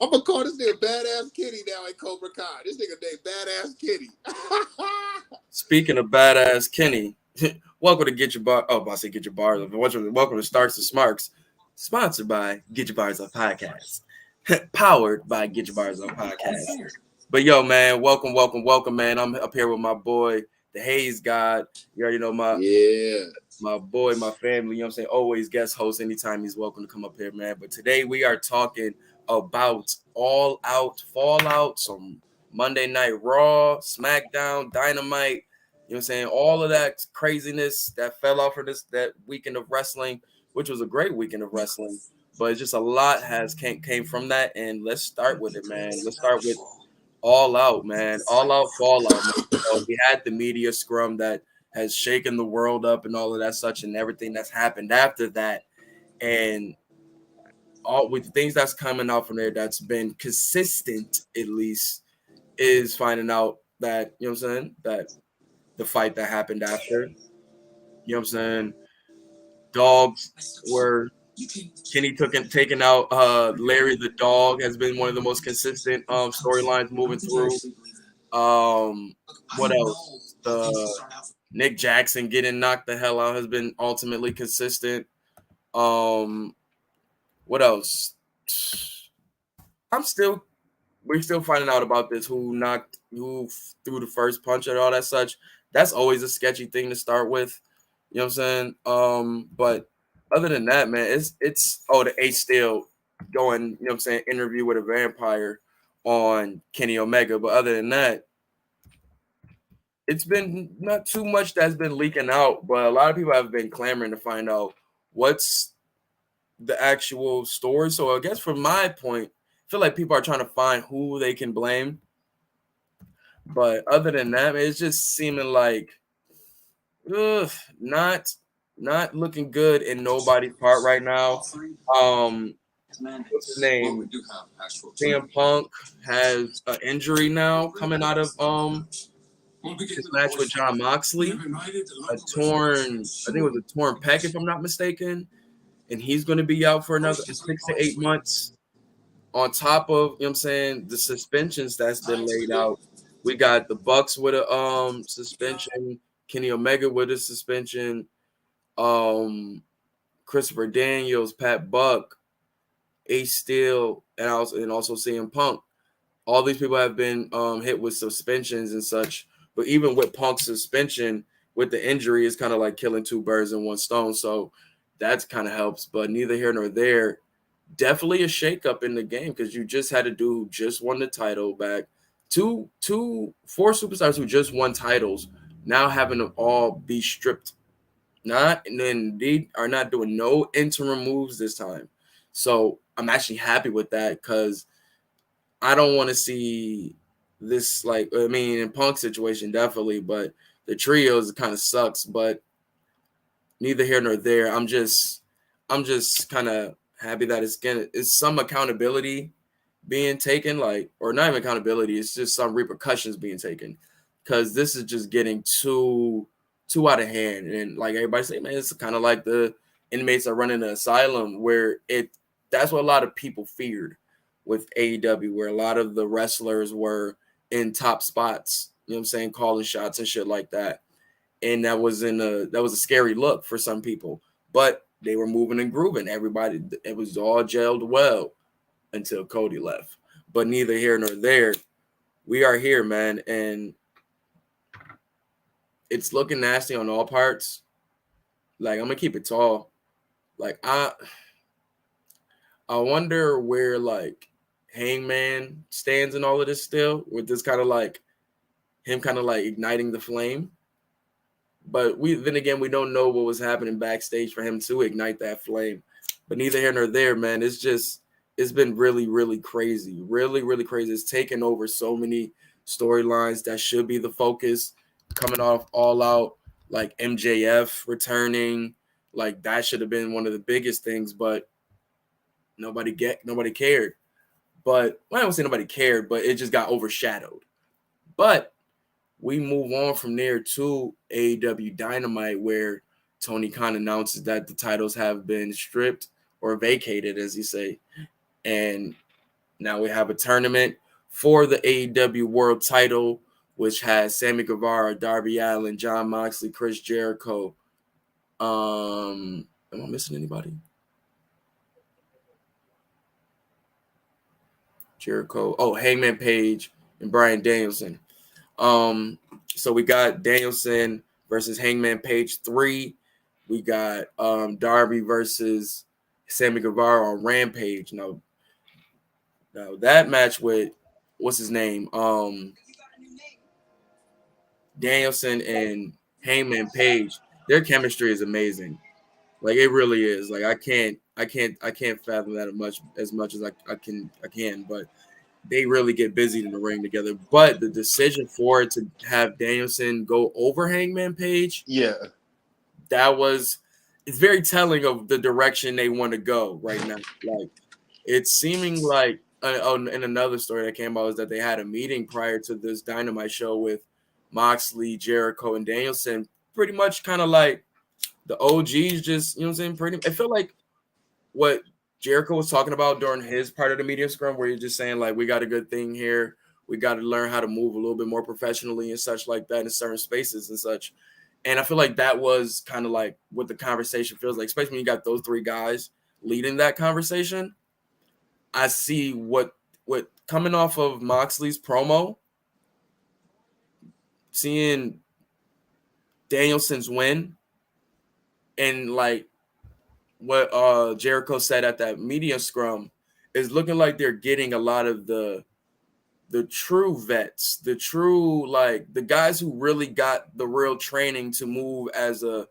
I'm gonna call this nigga Badass Kitty now in Cobra Kai. This nigga named Badass Kitty. Speaking of Badass Kenny, welcome to Get Your Bar. Oh, I say Get Your Bars Up. Welcome to S.T.A.R.K.S Smarks, sponsored by Get Your Bars Up Podcast, powered by Get Your Bars Up Podcast. But yo, man, welcome, man. I'm up here with my boy, the Hayes God. You already know my boy, my family. You know what I'm saying? Always guest host anytime he's welcome to come up here, man. But today we are talking about All Out Fallout, some Monday Night Raw, Smackdown, Dynamite. You know what I'm saying? All of that craziness that fell off for that weekend of wrestling, which was a great weekend of wrestling. But just a lot came from that. And let's start with it, man. Let's start with All Out, man. All Out Fallout, man. We had the media scrum that has shaken the world up and all of that such and everything that's happened after that. And all with things that's coming out from there that's been consistent, at least, is finding out that, you know what I'm saying, that the fight that happened after, you know what I'm saying, dogs were Kenny taking out Larry the dog has been one of the most consistent storylines moving through. What else? Nick Jackson getting knocked the hell out has been ultimately consistent. What else? We're still finding out about this. Who threw the first punch and all that such. That's always a sketchy thing to start with. You know what I'm saying? But other than that, man, it's the S.T.A.R.K.S going, you know what I'm saying, interview with a vampire on Kenny Omega. But other than that, it's been not too much that's been leaking out, but a lot of people have been clamoring to find out what's the actual story. So I guess from my point, I feel like people are trying to find who they can blame. But other than that, it's just seeming like not looking good in nobody's part right now. What's his name? CM Punk has an injury now coming out of his match with John Moxley. I think it was a torn pec, if I'm not mistaken. And he's going to be out for another 6 to 8 months. On top of, you know what I'm saying, the suspensions that's been laid out. We got the Bucks with a suspension, Kenny Omega with a suspension, Christopher Daniels, Pat Buck, Ace Steel, and also CM Punk. All these people have been hit with suspensions and such. But even with Punk's suspension, with the injury, it's kind of like killing two birds in one stone. So that kind of helps. But neither here nor there. Definitely a shakeup in the game because you just had a dude who just won the title back. Four superstars who just won titles now having them all be stripped. And then they are not doing no interim moves this time. So I'm actually happy with that because I don't want to see this in Punk's situation definitely, but the trios kind of sucks. But neither here nor there. I'm just kind of happy that it's some accountability being taken, or not even accountability. It's just some repercussions being taken because this is just getting too out of hand. And like everybody say, man, it's kind of like the inmates are running an asylum where that's what a lot of people feared with AEW, where a lot of the wrestlers were in top spots, you know what I'm saying, calling shots and shit like that. And that was a scary look for some people, but they were moving and grooving. Everybody, it was all gelled well until Cody left. But neither here nor there. We are here, man, and it's looking nasty on all parts. Like, I'm gonna keep it tall. Like, I wonder where Hangman stands in all of this still, with this kind of him kind of igniting the flame. But we don't know what was happening backstage for him to ignite that flame. But neither here nor there, man. It's been really, really crazy. Really, really crazy. It's taken over so many storylines that should be the focus. Coming off All Out, like MJF returning, that should have been one of the biggest things, but nobody cared. But I don't say nobody cared, but it just got overshadowed. But we move on from there to AEW Dynamite, where Tony Khan announces that the titles have been stripped or vacated, as you say. And Now we have a tournament for the AEW World Title, which has Sammy Guevara, Darby Allin, Jon Moxley, Chris Jericho. Am I missing anybody? Jericho. Oh, Hangman Page and Bryan Danielson. So we got Danielson versus Hangman Page 3. We got Darby versus Sammy Guevara on Rampage. Now that match with what's his name? Danielson and Hangman Page, their chemistry is amazing. Like it really is. Like I can't fathom that as much as I can, but they really get busy in the ring together. But the decision for it to have Danielson go over Hangman Page, Yeah. It's very telling of the direction they want to go right now. Like it's seeming like in another story that came out is that they had a meeting prior to this Dynamite show with Moxley, Jericho, and Danielson, pretty much kind of like the OGs, just what I'm saying. I feel like what Jericho was talking about during his part of the media scrum, where you're just saying like we got a good thing here, we got to learn how to move a little bit more professionally and such like that in certain spaces and such. And I feel like that was kind of like what the conversation feels like, especially when you got those three guys leading that conversation. I see what coming off of Moxley's promo, seeing Danielson's win, and like what Jericho said at that media scrum is looking like they're getting a lot of the true vets, the true like the guys who really got the real training to move as an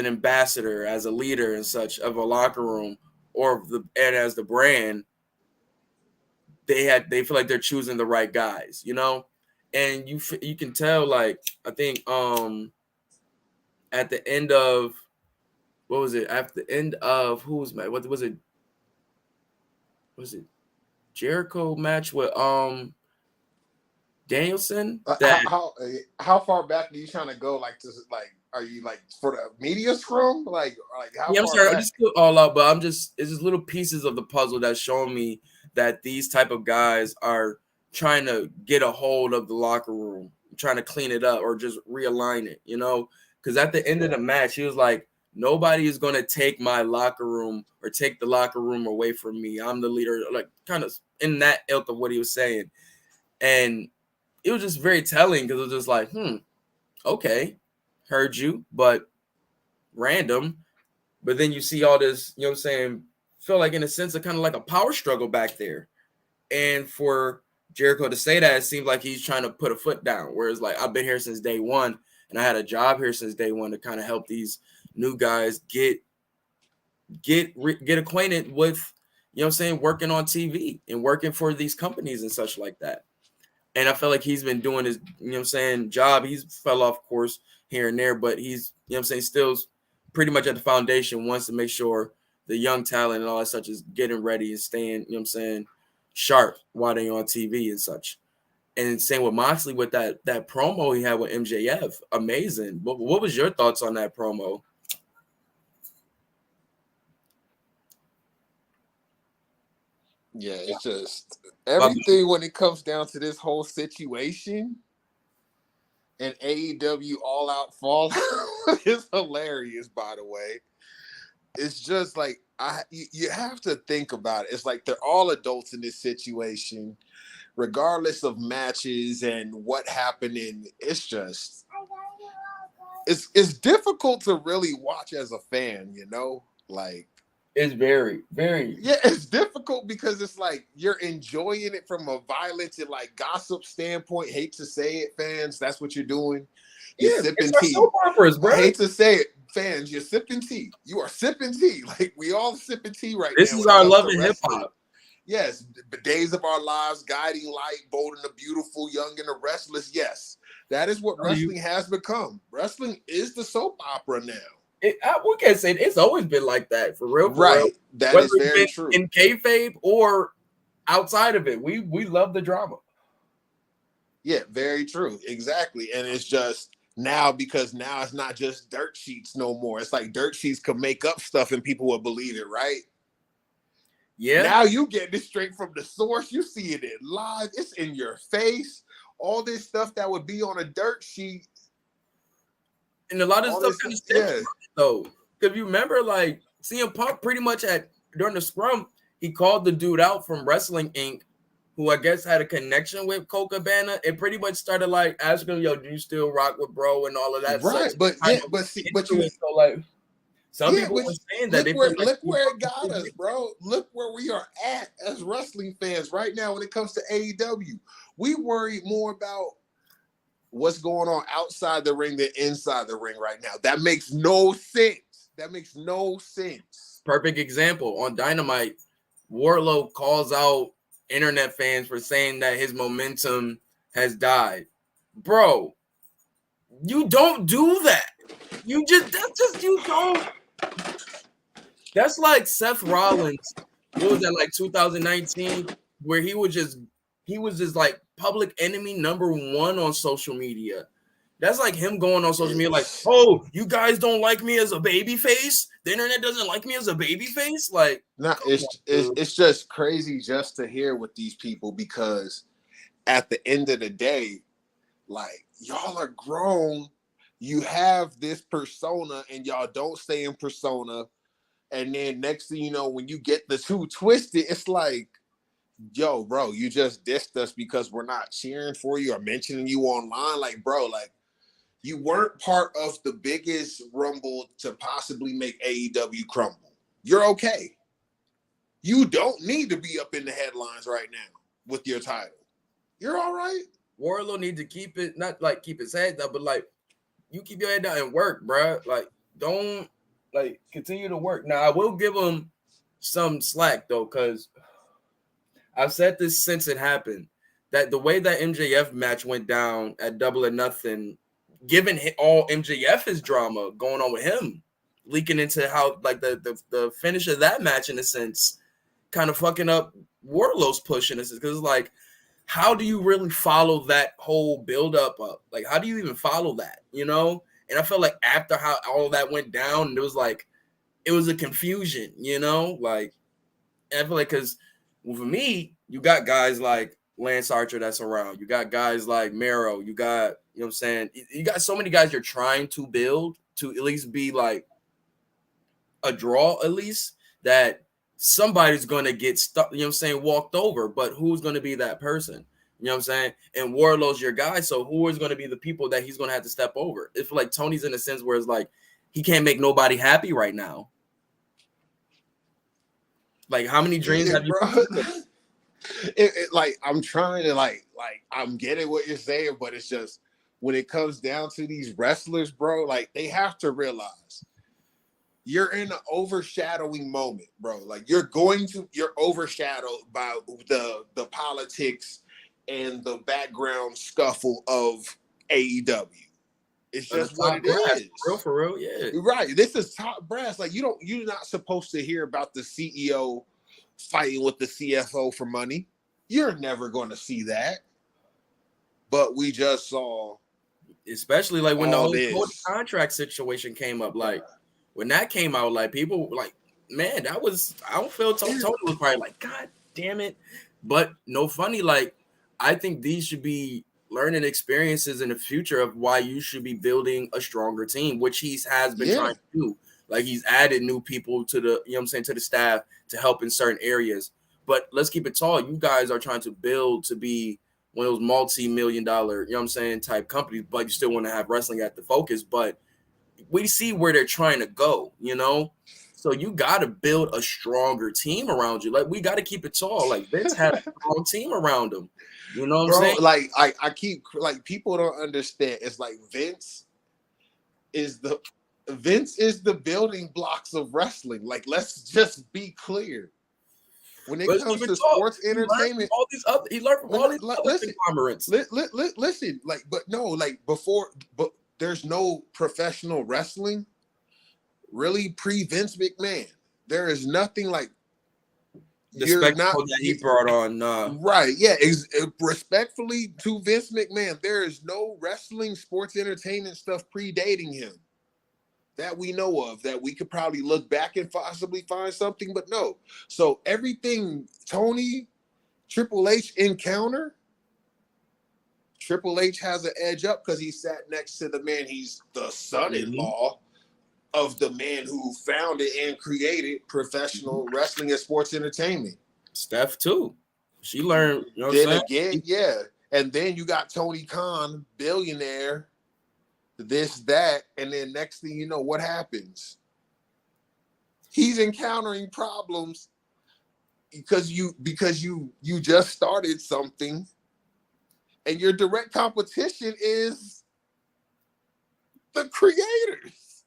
ambassador, as a leader and such of a locker room and as the brand. They feel like they're choosing the right guys, and you can tell like I think at the end of what was it? At the end of who's match? What was it? Was it Jericho match with Danielson? That How far back are you trying to go? Like, are you like for the media scrum? Like how yeah, I'm far sorry, I back? just put all out, but it's just little pieces of the puzzle that's showing me that these type of guys are trying to get a hold of the locker room, trying to clean it up or just realign it, because at the end of the match, he was like, nobody is going to take my locker room or take the locker room away from me. I'm the leader, like kind of in that ilk of what he was saying. And it was just very telling because it was just like, okay, heard you, but random. But then you see all this, you know what I'm saying, feel like in a sense of kind of like a power struggle back there. And for Jericho to say that, it seems like he's trying to put a foot down. Whereas like I've been here since day one and I had a job here since day one to kind of help these new guys get acquainted with, working on TV and working for these companies and such like that. And I feel like he's been doing his, job. He's fell off course here and there, but he's, still pretty much at the foundation, wants to make sure the young talent and all that such is getting ready and staying, sharp while they're on TV and such. And same with Moxley with that promo he had with MJF. Amazing. What was your thoughts on that promo? Yeah, it's just everything when it comes down to this whole situation and AEW All Out Fallout is hilarious, by the way. It's just like you have to think about it. It's like they're all adults in this situation, regardless of matches and what happened. And it's just it's difficult to really watch as a fan, like. It's very, very. Yeah, it's difficult because it's like you're enjoying it from a violence and like gossip standpoint. Hate to say it, fans. That's what you're doing. You're sipping tea. Soap operas, bro. I hate to say it, fans. You're sipping tea. You are sipping tea. Like we all sipping tea right now. This is our love in hip hop. Yes, the days of our lives, guiding light, bold and the beautiful, young and the restless. Yes, that is what wrestling has become. Wrestling is the soap opera now. We can't say it's always been like that for real. Right. That is very true. In kayfabe or outside of it, we love the drama. Yeah, very true. Exactly. And it's just now because now it's not just dirt sheets no more. It's like dirt sheets could make up stuff and people will believe it, right? Yeah. Now you get this straight from the source. You see it in live. It's in your face. All this stuff that would be on a dirt sheet. And a lot of stuff kind of stems from it, though. Because you remember, like, CM Punk pretty much during the scrum, he called the dude out from Wrestling Inc., who I guess had a connection with Colt Cabana. It pretty much started like asking him, yo, do you still rock with bro and all of that Right, stuff. but yeah, but you so like some yeah, people but were saying that look where it got us, bro. Look where we are at as wrestling fans right now when it comes to AEW. We worry more about what's going on outside the ring than inside the ring right now. That makes no sense. That makes no sense. Perfect example on Dynamite. Wardlow calls out internet fans for saying that his momentum has died. Bro, you don't do that. You don't. That's like Seth Rollins. What was that, like 2019, where he was just like public enemy #1 on social media. That's like him going on social media like, oh, you guys don't like me as a baby face? The internet doesn't like me as a baby face? Like, it's just crazy just to hear with these people, because at the end of the day, like, y'all are grown. You have this persona and y'all don't stay in persona. And then next thing you know, when you get the two twisted, it's like, yo, bro, you just dissed us because we're not cheering for you or mentioning you online. Like, bro, like, you weren't part of the biggest rumble to possibly make AEW crumble. You're okay. You don't need to be up in the headlines right now with your title. You're all right. Wardlow need to keep it, not like keep his head down, but like, you keep your head down and work, bro. Like, don't, like, continue to work. Now, I will give him some slack, though, because I've said this since it happened, that the way that MJF match went down at Double or Nothing, given all MJF's drama going on with him, leaking into how, like, the finish of that match, in a sense, kind of fucking up Wardlow's push, in a sense, because it's like, how do you really follow that whole build-up up? Like, how do you even follow that, you know? And I felt like after how all that went down, it was like, it was a confusion, you know? Like, and I feel like, because for me, you got guys like Lance Archer that's around. You got guys like Mero. You got, you know what I'm saying? You got so many guys you're trying to build to at least be like a draw, at least, that somebody's going to get stuck, you know what I'm saying, walked over. But who's going to be that person? You know what I'm saying? And Wardlow's your guy. So who is going to be the people that he's going to have to step over? If like Tony's in a sense where it's like he can't make nobody happy right now. Like, how many dreams have you? Like, I'm trying to like I'm getting what you're saying, but it's just when it comes down to these wrestlers, bro, like, they have to realize you're in an overshadowing moment, bro. Like, you're overshadowed by the politics and the background scuffle of AEW. It's just what it is. For real, yeah. Right. This is top brass. Like, you're not supposed to hear about the CEO fighting with the CFO for money. You're never going to see that. But we just saw, especially like when the whole contract situation came up. Like, when that came out, like, people were like, man, that was, I don't feel Tony was probably like, God damn it. But no funny, like, I think these should be learning experiences in the future of why you should be building a stronger team, which he has been trying to do. Like, he's added new people to the, you know what I'm saying, to the staff to help in certain areas. But let's keep it tall. You guys are trying to build to be one of those multi-million-dollar, you know what I'm saying, type companies, but you still want to have wrestling at the focus. But we see where they're trying to go, you know? So you got to build a stronger team around you. Like, we got to keep it tall. Like, Vince had a strong team around him. You know what I'm saying? Like, I keep, like, people don't understand. It's like Vince is the building blocks of wrestling. Like, let's just be clear. When it comes to sports entertainment, he learned from all these other conglomerates. Listen, like, but no, like, but there's no professional wrestling really pre-Vince McMahon. There is nothing like the spectacle that he brought on. Right, yeah. Respectfully to Vince McMahon, there is no wrestling sports entertainment stuff predating him. that we know of that we could probably look back and possibly find something, but no. So everything Tony Triple H encounter, Triple H has an edge up because he sat next to the man. He's the son-in-law of the man who founded and created professional wrestling and sports entertainment. Steph too. She learned, you know what Then I'm saying? again, yeah. And then you got Tony Khan, billionaire, this, that, and then next thing you know, what happens? He's encountering problems because you just started something, and your direct competition is the creators.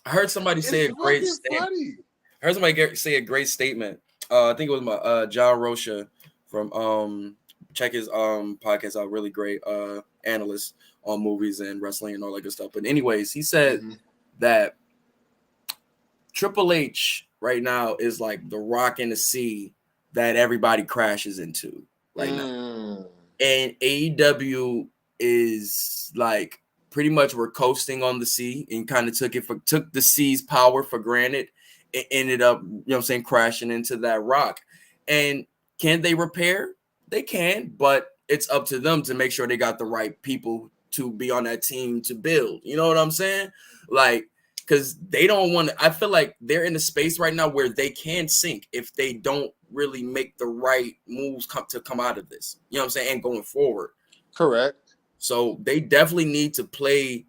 I heard somebody say a great statement. I heard somebody say a great statement. I think it was my John Rocha from check his podcast out. Really great analyst on movies and wrestling and all that good stuff. But anyways, he said that Triple H right now is like the rock in the sea that everybody crashes into right now. And AEW is like pretty much we're coasting on the sea and kind of took the sea's power for granted. It ended up, you know what I'm saying, crashing into that rock. And can they repair? They can, but it's up to them to make sure they got the right people to be on that team to build. You know what I'm saying? Like, because they don't want to, I feel like they're in a space right now where they can sink if they don't really make the right moves come out of this. You know what I'm saying? And going forward. Correct. So they definitely need to play.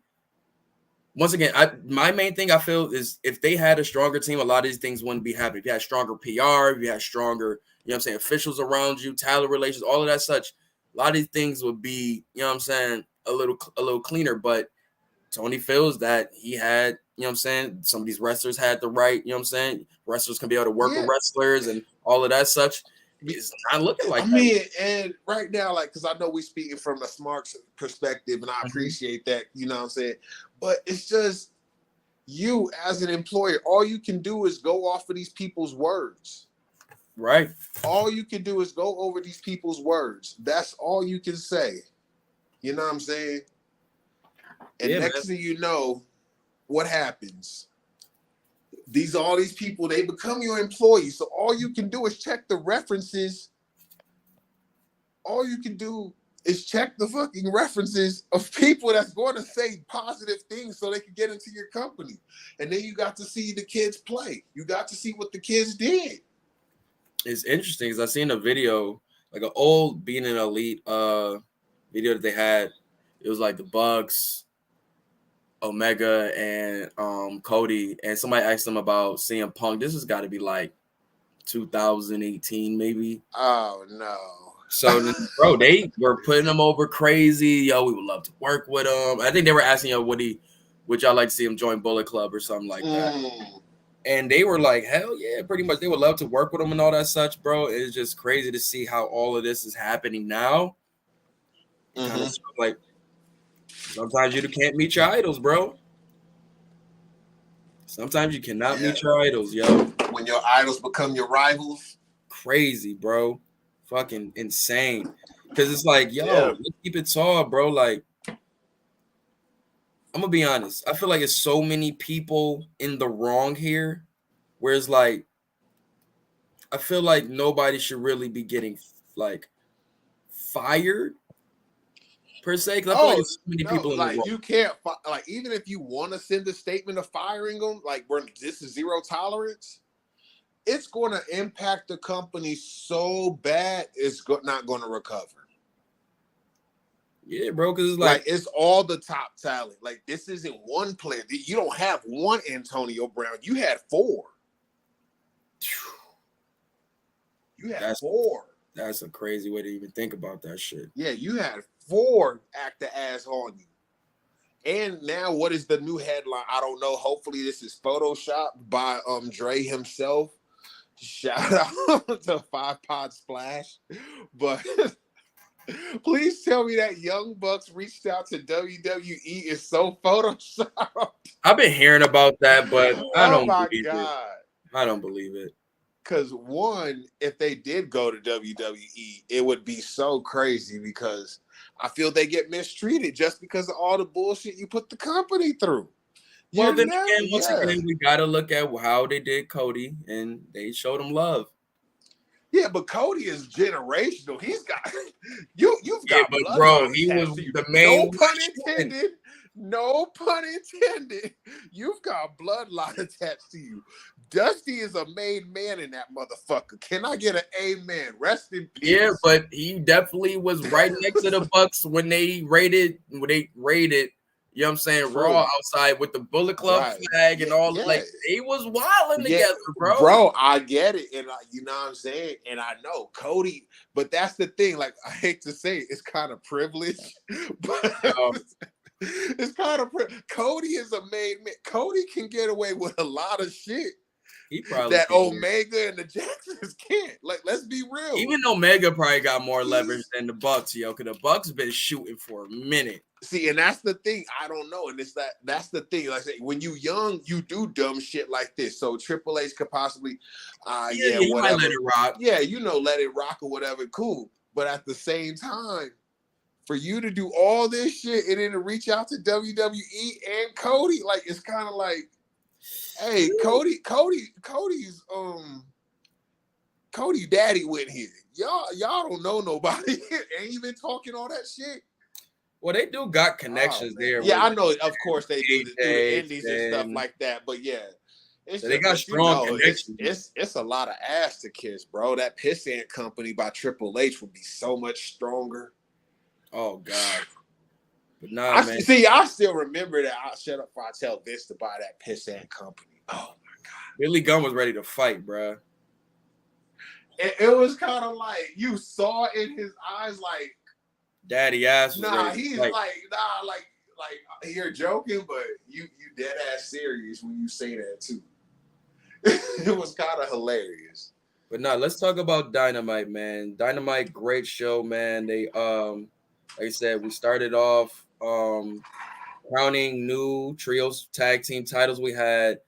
Once again, my main thing I feel is if they had a stronger team, a lot of these things wouldn't be happening. If you had stronger PR, if you had stronger, you know what I'm saying, officials around you, talent relations, all of that such, a lot of these things would be, you know what I'm saying, a little cleaner. But Tony feels that he had, you know what I'm saying, some of these wrestlers had the right, you know what I'm saying, wrestlers can be able to work with wrestlers and all of that such. It's not looking like that. And right now, like, because I know we're speaking from a Smarks perspective, and I appreciate that, you know what I'm saying? But it's just you as an employer, all you can do is go off of these people's words. Right. All you can do is go over these people's words. That's all you can say. You know what I'm saying? And next thing you know, what happens? All these people, they become your employees. So all you can do is check the references. All you can do is check the fucking references of people that's going to say positive things so they can get into your company. And then you got to see the kids play. You got to see what the kids did. It's interesting because I seen a video, like an old Being an Elite video that they had. It was like the Bucks, Omega, and Cody, and somebody asked them about CM Punk. This has got to be like 2018, maybe. Oh no! So, bro, they were putting him over crazy. Yo, we would love to work with him. I think they were asking, yo, would y'all like to see him join Bullet Club or something like that? And they were like, hell yeah, pretty much. They would love to work with him and all that such, bro. It's just crazy to see how all of this is happening now. Kind of like. Sometimes you can't meet your idols, bro. Sometimes you cannot meet your idols, yo. When your idols become your rivals. Crazy, bro. Fucking insane. Because it's like, yo, let's keep it tall, bro. Like, I'm going to be honest. I feel like it's so many people in the wrong here. Whereas, like, I feel like nobody should really be getting, like, fired. Per se, because I feel like there's so many people in the world. You can't, like, even if you want to send a statement of firing them, like, this is zero tolerance, it's going to impact the company so bad, it's not going to recover. Yeah, bro, because it's like, it's all the top talent. Like, this isn't one player. You don't have one Antonio Brown. You had four. You had four. That's a crazy way to even think about that shit. Yeah, you had four act the ass on you. And now what is the new headline? I don't know. Hopefully this is photoshopped by Dre himself. Shout out to 5 Pod Splash. But please tell me that Young Bucks reached out to WWE is so photoshopped. I've been hearing about that, but I don't believe it. I don't believe it. Because one, if they did go to WWE, it would be so crazy because I feel they get mistreated just because of all the bullshit you put the company through. Well, then again, once again, we gotta look at how they did Cody, and they showed him love. Yeah, but Cody is generational. He's got you've Yeah, got but bloodline bro, he attached was to you. the main. No pun intended. No pun intended. You've got bloodline attached to you. Dusty is a made man in that motherfucker. Can I get an amen? Rest in peace. Yeah, but he definitely was right next to the Bucks when they raided. You know what I'm saying? True. Raw outside with the Bullet Club flag and all. Like they was wilding together, bro. Bro, I get it, and you know what I'm saying, and I know Cody. But that's the thing. Like I hate to say, it's kind of privileged, but it's kind of Cody is a made man. Cody can get away with a lot of shit. He probably that Omega and the Jacksons can't. Like, let's be real. Even Omega probably got more leverage than the Bucks, yo, because the Bucks been shooting for a minute. See, and that's the thing. I don't know. And it's that's the thing. Like I say, when you young, you do dumb shit like this. So Triple H could possibly whatever. Might let it rock. Yeah, let it rock or whatever. Cool. But at the same time, for you to do all this shit and then to reach out to WWE and Cody, like it's kind of like, hey, Cody's daddy went here. Y'all don't know nobody. Ain't even talking all that shit. Well, they do got connections there. Yeah, I know. Of course they do the indies and stuff like that. But yeah, so they got strong connections. It's a lot of ass to kiss, bro. That Pissant Company by Triple H would be so much stronger. Oh God. But nah, man. See, I still remember that. I'll shut up before I tell Vince to buy that Pissant Company. Oh my God. Billy Gunn was ready to fight, bro. It was kind of like you saw in his eyes, like daddy ass. Was he's like you're joking, but you dead ass serious when you say that too. It was kind of hilarious. But nah, let's talk about Dynamite, man. Dynamite, great show, man. They like I said, we started off crowning new trios tag team titles. We had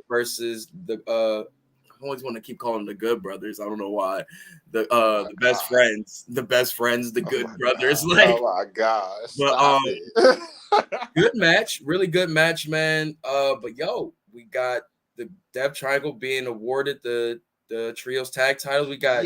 versus the I always want to keep calling them the Good Brothers. I don't know why. The best friends, the Good Brothers. God. Like, oh my God! But good match, really good match, man. But yo, we got the Death Triangle being awarded the trios tag titles. We got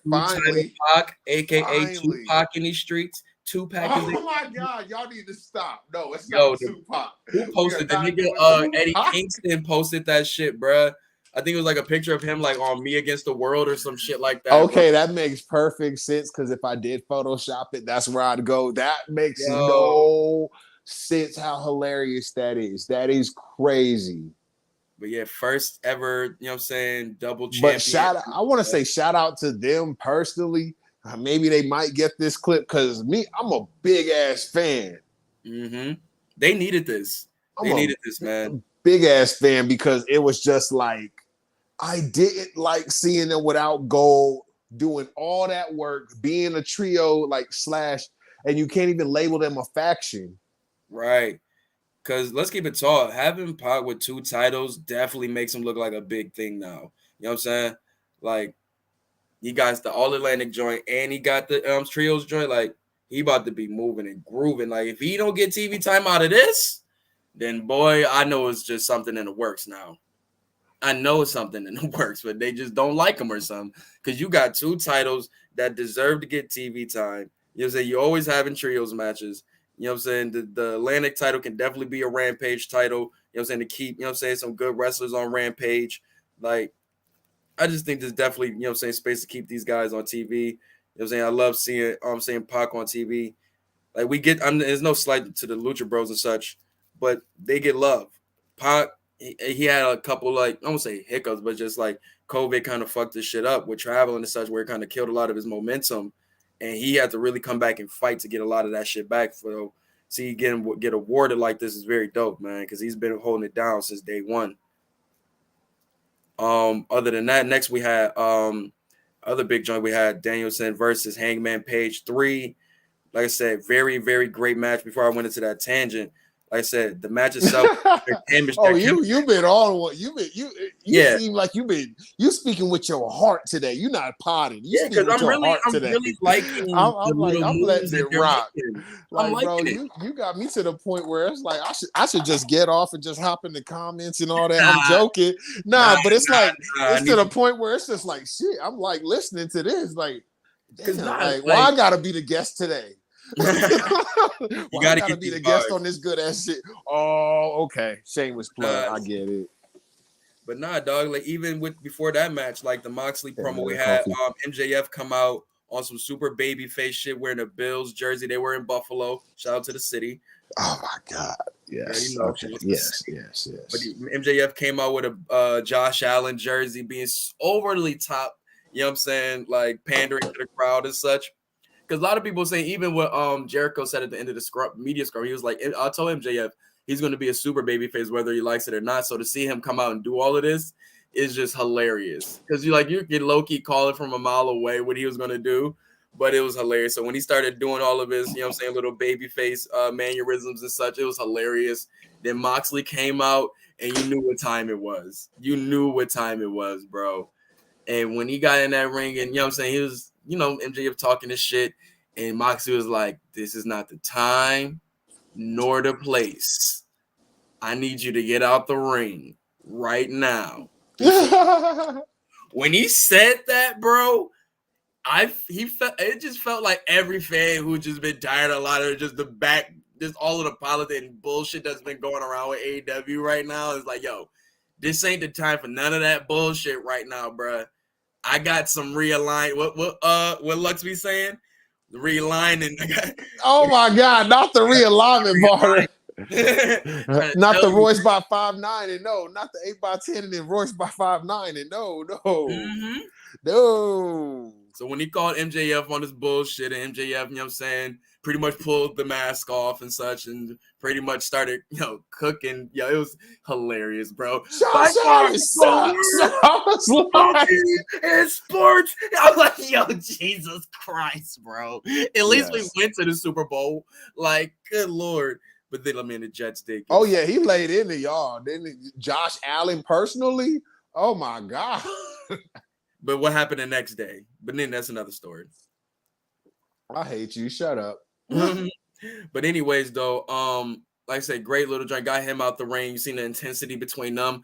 finally Pac, aka Tupac in these streets. Tupac. Oh my God, y'all need to stop. No, it's not Tupac. Who posted the nigga? Eddie Kingston posted that shit, bruh. I think it was like a picture of him like on Me Against the World or some shit like that. Okay, that makes perfect sense because if I did Photoshop it, that's where I'd go. That makes no sense how hilarious that is. That is crazy. But yeah, first ever, you know what I'm saying, double champion. But I want to say shout out to them personally. Maybe they might get this clip because I'm a big ass fan. Mm-hmm. They needed this. They needed this, man. Big ass fan because it was just like I didn't like seeing them without gold, doing all that work, being a trio like / and you can't even label them a faction. Right. Because let's keep it tall. Having Pac with 2 titles definitely makes him look like a big thing now. You know what I'm saying? Like, he got the All Atlantic joint and he got the trios joint. Like, he about to be moving and grooving. Like, if he don't get TV time out of this, then boy, I know it's just something in the works now. I know it's something in the works, but they just don't like him or something. Because you got 2 titles that deserve to get TV time. You know what I'm saying? You're always having trios matches. You know what I'm saying? The Atlantic title can definitely be a Rampage title. You know what I'm saying? To keep, you know what I'm saying, some good wrestlers on Rampage. Like, I just think there's definitely, you know what I'm saying, space to keep these guys on TV. You know what I'm saying? I love seeing, Pac on TV. Like, there's no slight to the Lucha Bros and such, but they get love. Pac, he had a couple, like, I won't say hiccups, but just like COVID kind of fucked this shit up with traveling and such, where it kind of killed a lot of his momentum. And he had to really come back and fight to get a lot of that shit back. So, see, get awarded like this is very dope, man, because he's been holding it down since day one. Other than that, next we had other big joint. We had Danielson versus Hangman Page 3. Like I said, very, very great match. Before I went into that tangent, like I said, the match itself. Oh, you've been on one. You seem like you speaking with your heart today. You're not potting. You speaking with your heart today. I'm really liking I'm letting it rock. I'm Like, bro, you got me to the point where it's like I should just get off and just hop in the comments and all that. I'm joking. But it's it's to the point where it's just like shit. I'm like listening to this, like, damn, why I gotta be the guest today? You gotta be the guest on this good ass shit. Oh, okay. Shameless plug. I get it. But nah, dog. Like even before that match, like the Moxley promo we had, MJF come out on some super baby face shit wearing a Bills jersey. They were in Buffalo. Shout out to the city. Oh my God. Yes. Okay. Yes. But MJF came out with a Josh Allen jersey, being overly top. You know what I'm saying? Like pandering to the crowd and such. Because a lot of people saying, even what Jericho said at the end of the media scrum, he was like, I told MJF he's going to be a super babyface whether he likes it or not. So to see him come out and do all of this is just hilarious. Because you can low-key call it from a mile away what he was going to do, but it was hilarious. So when he started doing all of his, little babyface mannerisms and such, it was hilarious. Then Moxley came out, and you knew what time it was. You knew what time it was, bro. And when he got in that ring, and he was, MJF talking this shit, and Moxley was like, "This is not the time nor the place. I need you to get out the ring right now." When he said that, bro, it just felt like every fan who just been tired of a lot of just all of the politics and bullshit that's been going around with AEW right now is like, yo, this ain't the time for none of that bullshit right now, bro. I got some realign. What Lux be saying? The realigning. Oh my God! Not the realignment part. Not the Royce by 5'9" and no, not the 8x10 and then Royce by 5'9" and no. No. So when he called MJF on this bullshit, and MJF, pretty much pulled the mask off and such, and pretty much started, cooking. Yo, it was hilarious, bro. Josh Allen sucks. In sports, I was like, yo, Jesus Christ, bro. At least we went to the Super Bowl. Like, good Lord. But then, the Jets did. Oh yeah, he laid into y'all. Then Josh Allen personally. Oh my God. But what happened the next day? But then that's another story. I hate you. Shut up. But anyways, though, like I said, great little joint. Got him out the ring. You seen the intensity between them.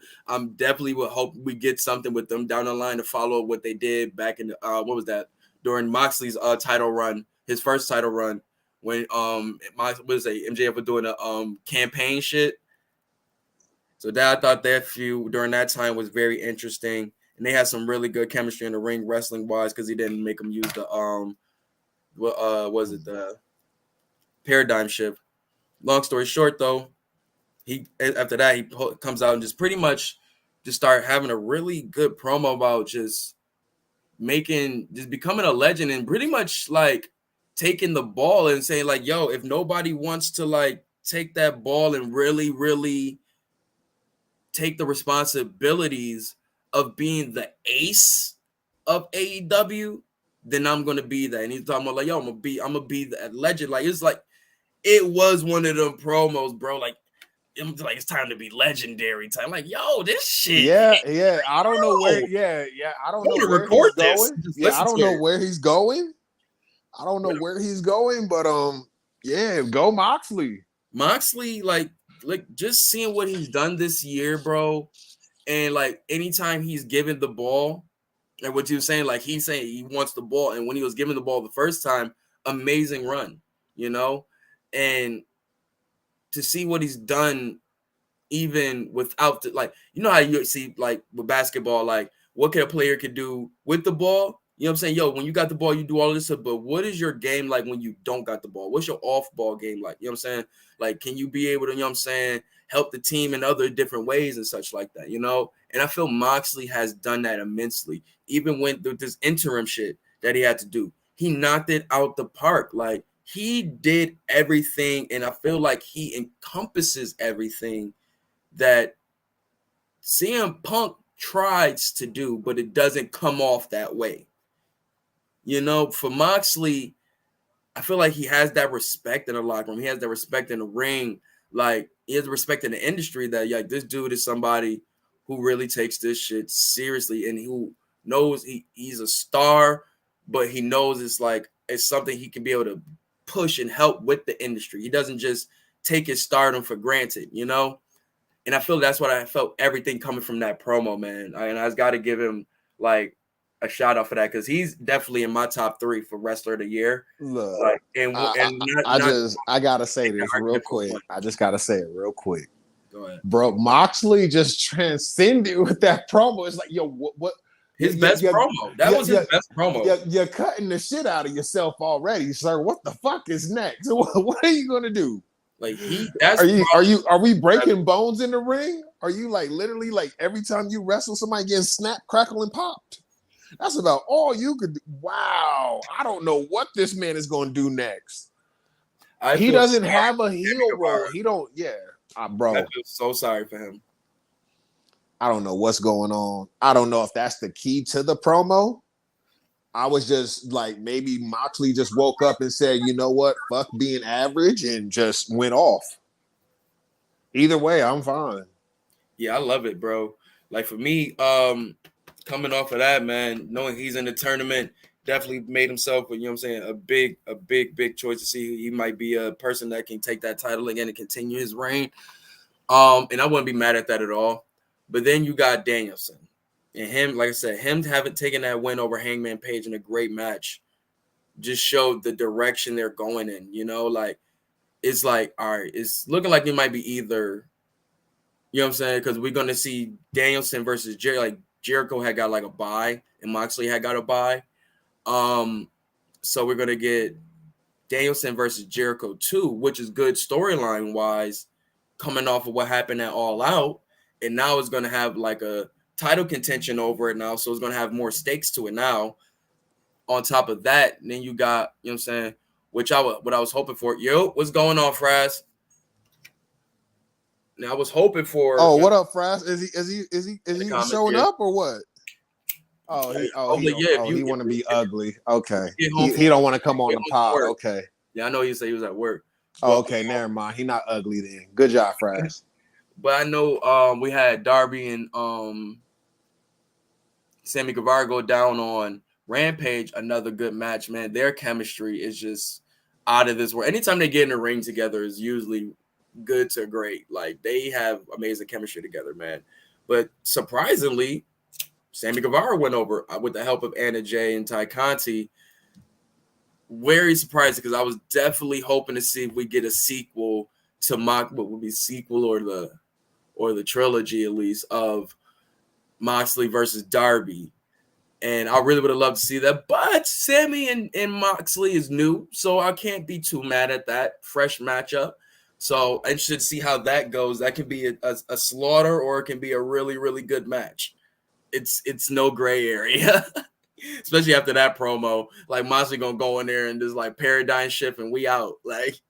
Definitely would hope we get something with them down the line to follow what they did back in the, what was that? During Moxley's title run, his first title run, when MJF was doing a campaign shit. So that I thought that feud during that time was very interesting. And they had some really good chemistry in the ring, wrestling wise, because he didn't make them use the the paradigm shift. Long story short, though, after that he comes out and just pretty much just start having a really good promo about just becoming a legend and pretty much like taking the ball and saying like, yo, if nobody wants to like take that ball and really, really take the responsibilities of being the ace of AEW, then I'm gonna be that. And he's talking about like, yo, I'm gonna be that legend. Like it's like it was one of them promos, bro. Like it's time to be legendary time. Like, yo, this shit. Yeah. I don't know where. Yeah. I don't know where he's going. Yeah, I don't know where he's going. I don't know where he's going, but yeah, go Moxley. Moxley, like just seeing what he's done this year, bro. And like anytime he's given the ball, and what you were saying, like he's saying he wants the ball. And when he was given the ball the first time, amazing run, and to see what he's done, even without how you see like with basketball, like what can a player could do with the ball. You know what I'm saying? Yo, when you got the ball, you do all of this stuff, but what is your game like when you don't got the ball? What's your off-ball game like? You know what I'm saying? Like, can you be able to, help the team in other different ways and such like that, And I feel Moxley has done that immensely. Even when this interim shit that he had to do, he knocked it out the park. Like, he did everything, and I feel like he encompasses everything that CM Punk tries to do, but it doesn't come off that way. For Moxley, I feel like he has that respect in the locker room. He has that respect in the ring. like he has respect in the industry that like this dude is somebody who really takes this shit seriously and who knows he's a star, but he knows it's something he can be able to push and help with the industry. He doesn't just take his stardom for granted, you know? And I feel that's what I felt everything coming from that promo, man. And I just got to give him like a shout out for that because he's definitely in my top 3 for wrestler of the year. Look, Like, I gotta say this real quick. I just gotta say it real quick. Go ahead, bro. Moxley just transcended with that promo. It's like, yo, what his best promo. That was his best promo. You're cutting the shit out of yourself already, sir. What the fuck is next? What are you gonna do? Like are we breaking bones in the ring? Are you like literally like every time you wrestle somebody getting snapped, crackle, and popped? That's about all you could do. Wow. I don't know what this man is going to do next. He doesn't have a heel role. He don't, bro. I feel so sorry for him. I don't know what's going on. I don't know if that's the key to the promo. I was just like, maybe Moxley just woke up and said, you know what? Fuck being average and just went off. Either way, I'm fine. Yeah, I love it, bro. Like for me, coming off of that, man, knowing he's in the tournament definitely made himself, you know what I'm saying, a big choice to see he might be a person that can take that title again and continue his reign. And I wouldn't be mad at that at all. But then you got Danielson. And him, like I said, him having taken that win over Hangman Page in a great match just showed the direction they're going in, you know, like it's like, all right, it's looking like it might be either, you know what I'm saying, because we're going to see Danielson versus Jericho. Like Jericho had got like a bye and Moxley had got a bye. So we're going to get Danielson versus Jericho 2, which is good storyline wise, coming off of what happened at All Out. And now it's going to have like a title contention over it now. So it's going to have more stakes to it now. On top of that, then you got, you know what I'm saying, what I was hoping for. Yo, what's going on, Fraz? Now I was hoping for. Oh, what up, Fraz? Is he showing up or what? He want to be ugly. Okay, he don't want to come on the pod. Okay. Yeah, I know you say he was at work. Okay, never mind. He not ugly then. Good job, Fraz. But I know we had Darby and Sammy Guevara go down on Rampage. Another good match, man. Their chemistry is just out of this world. Anytime they get in the ring together is usually good to great. Like they have amazing chemistry together, man. But surprisingly, Sammy Guevara went over with the help of Anna Jay and Ty Conti. Very surprised because I was definitely hoping to see if we get a sequel to what would be sequel or the trilogy at least of Moxley versus Darby. And I really would have loved to see that. But Sammy and Moxley is new, so I can't be too mad at that fresh matchup. So I should see how that goes. That can be a slaughter or it can be a really, really good match. It's no gray area. Especially after that promo. Like Moxley gonna go in there and just like paradigm shift and we out. Like,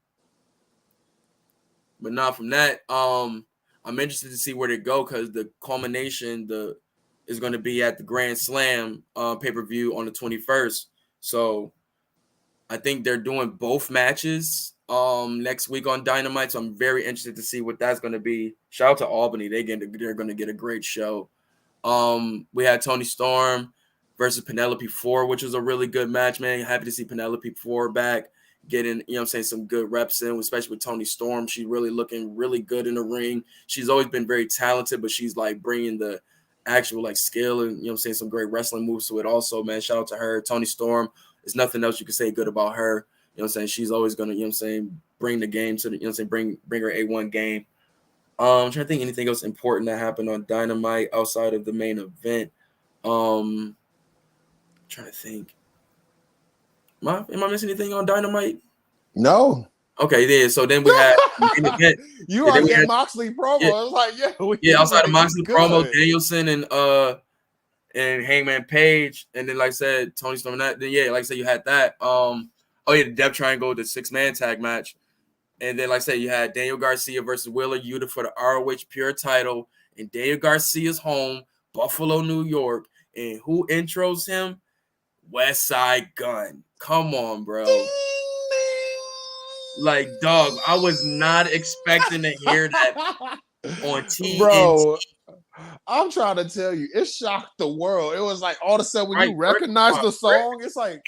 but not from that. I'm interested to see where they go because the culmination is going to be at the Grand Slam pay-per-view on the 21st. So I think they're doing both matches next week on Dynamite. So I'm very interested to see what that's going to be. Shout out to Albany. They're going to get a great show. We had Toni Storm versus Penelope Ford, which was a really good match, man. Happy to see Penelope Ford back, getting, you know what I'm saying, some good reps in, especially with Toni Storm. She's really looking really good in the ring. She's always been very talented, but she's like bringing the actual like skill and, you know what I'm saying, some great wrestling moves to it also, man. Shout out to her. Toni Storm, there's nothing else you can say good about her. You know what I'm saying? She's always going to, you know what I'm saying, bring the game to the, you know what I'm saying, bring her A1 game. I'm trying to think anything else important that happened on Dynamite outside of the main event. Trying to think. Am I missing anything on Dynamite? No. Okay, yeah. So then we had you already had Moxley promo. Yeah, I was like, outside of Moxley promo, Danielson and Hangman Page, and then like I said, Toni Storm. Then like I said, you had that. The Death Triangle, the 6-man tag match, and then like I said, you had Daniel Garcia versus Wheeler Yuta for the ROH Pure title, and Daniel Garcia's home, Buffalo, New York, and who intros him? West Side Gun. Come on, bro. Like, dog, I was not expecting to hear that on TNT. Bro, I'm trying to tell you, it shocked the world. It was like all of a sudden when you recognize the song, it's like,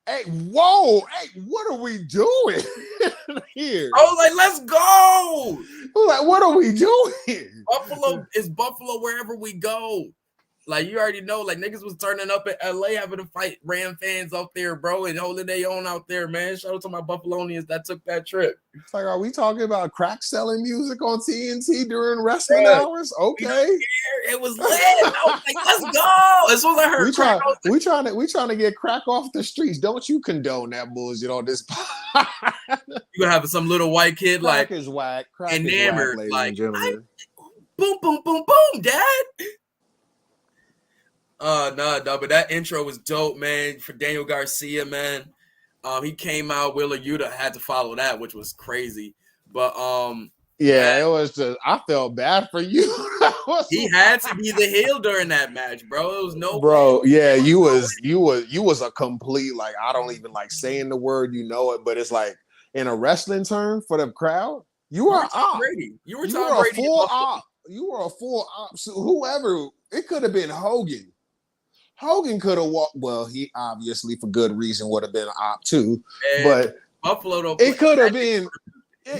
hey, whoa, hey, what are we doing here? I was like, let's go. Like, what are we doing? Buffalo is Buffalo wherever we go. Like, you already know, like, niggas was turning up in LA having to fight Ram fans out there, bro, and holding their own out there, man. Shout out to my Buffalonians that took that trip. It's like, are we talking about crack selling music on TNT during wrestling hours? Okay. It was lit. I was like, let's go. As soon as I heard crack, we trying to get crack off the streets. Don't you condone that bullshit on this? You gonna have some little white kid crack like is whack. Crack enamored, is whack, like boom, boom, boom, boom, dad. No, but that intro was dope, man. For Daniel Garcia, man. He came out. Wheeler Yuta had to follow that, which was crazy. But yeah, it was just I felt bad for you. He had to be the heel during that match, bro. It was no bro. Yeah, you was a complete like I don't even like saying the word, you know it, but it's like in a wrestling term for the crowd, you were Tom Brady. You were a full op. You were a full op. So whoever it could have been Hogan. Hogan could have walked. Well, he obviously for good reason would have been an op too. And but Buffalo don't. It could have been.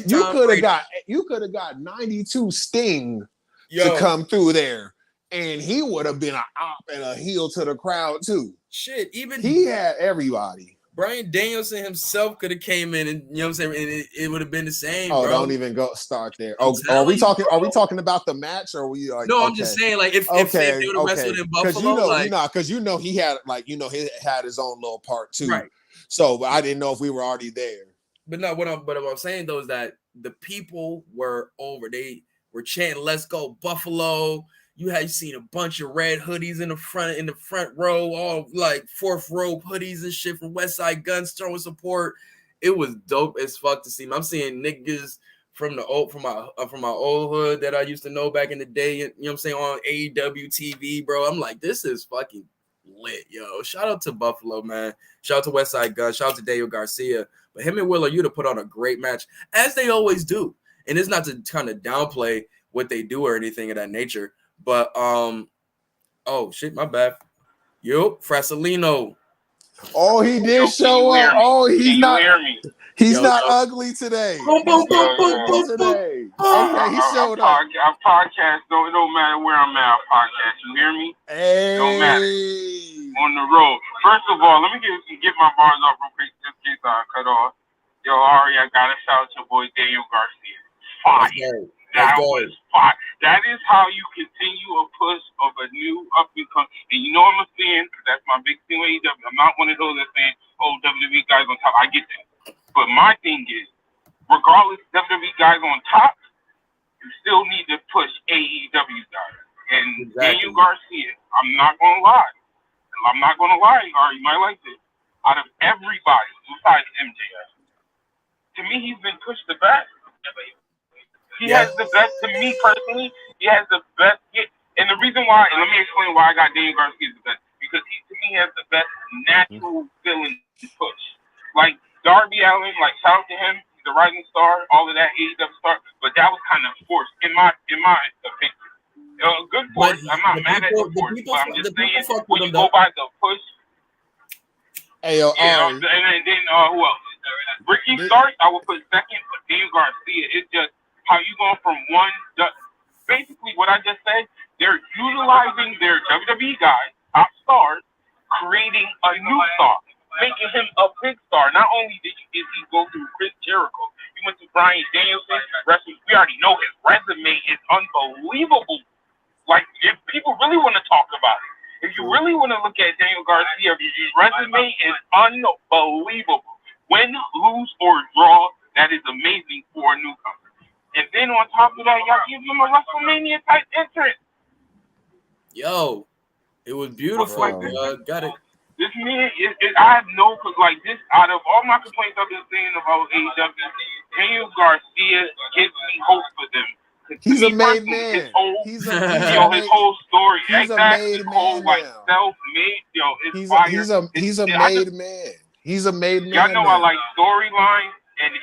You could have got 92 Sting to come through there, and he would have been an op and a heel to the crowd too. Shit, even he had everybody. Bryan Danielson himself could have came in, and you know what I'm saying, and it would have been the same. Oh, bro. Don't even go start there. Oh, are we talking? Are we talking about the match, or are we like? No, I'm just saying, like if they would have wrestled in Buffalo, because he had he had his own little part too. Right. So, but I didn't know if we were already there. But no, what I'm saying though is that the people were over. They were chanting, "Let's go Buffalo." You had seen a bunch of red hoodies in the front row, all like fourth row hoodies and shit from West Side Guns throwing support. It was dope as fuck to see. I'm seeing niggas from my old hood that I used to know back in the day. You know what I'm saying, on AEW TV, bro. I'm like, this is fucking lit, yo. Shout out to Buffalo, man. Shout out to West Side Guns. Shout out to Daniel Garcia. But him and Wheeler Yuta put on a great match, as they always do. And it's not to kind of downplay what they do or anything of that nature. But oh shit, my bad. Frasolino. Oh, he did show up. Oh, he's not. He's not ugly today. Today. Okay, he showed up. I podcast. It don't matter where I'm at. I podcast. You hear me? Hey. Don't matter. On the road. First of all, let me get my bars off real quick, just in case I cut off. Yo, Ari, I gotta shout out your boy Daniel Garcia. Fire. That was fire. That is how you continue a push of a new up and coming. And you know I'm a fan, because that's my big thing with AEW. I'm not one of those that saying, oh, WWE guys on top. I get that. But my thing is, regardless of WWE guys on top, you still need to push AEW guys. And Daniel Garcia, I'm not going to lie, or you might like this. Out of everybody besides MJF, to me, he's been pushed the best. He has the best, to me personally, he has the best. And the reason why, and let me explain why I got Daniel Garcia the best. Because he, to me, has the best natural feeling push. Like Darby Allin, like shout out to him, he's a rising star, all of that AEW star. But that was kind of forced, in my opinion. Good force. I'm not mad at the force, but I'm just saying when you go by the push. Hey, yo, and then who else? Ricky Starks, I would put second, but Daniel Garcia, it's just how you going from one. Basically, what I just said, they're utilizing their WWE guys, top stars, creating a new star, making him a big star. Not only did he go through Chris Jericho, he went to Bryan Danielson. We already know his resume is unbelievable. Like, if people really want to talk about it, if you really want to look at Daniel Garcia, his resume is unbelievable. Win, lose, or draw, that is amazing for a newcomer. And then on top of that, y'all give him a WrestleMania type entrance. Yo, it was beautiful. Got it. This man, I have no, because like this, out of all my complaints I've been saying about AEW, Daniel Garcia gives me hope for them. He's a made man. His whole story. He's a made man now. Self-made, it's fire. He's a made man. He's a made man. Y'all know I like storyline, and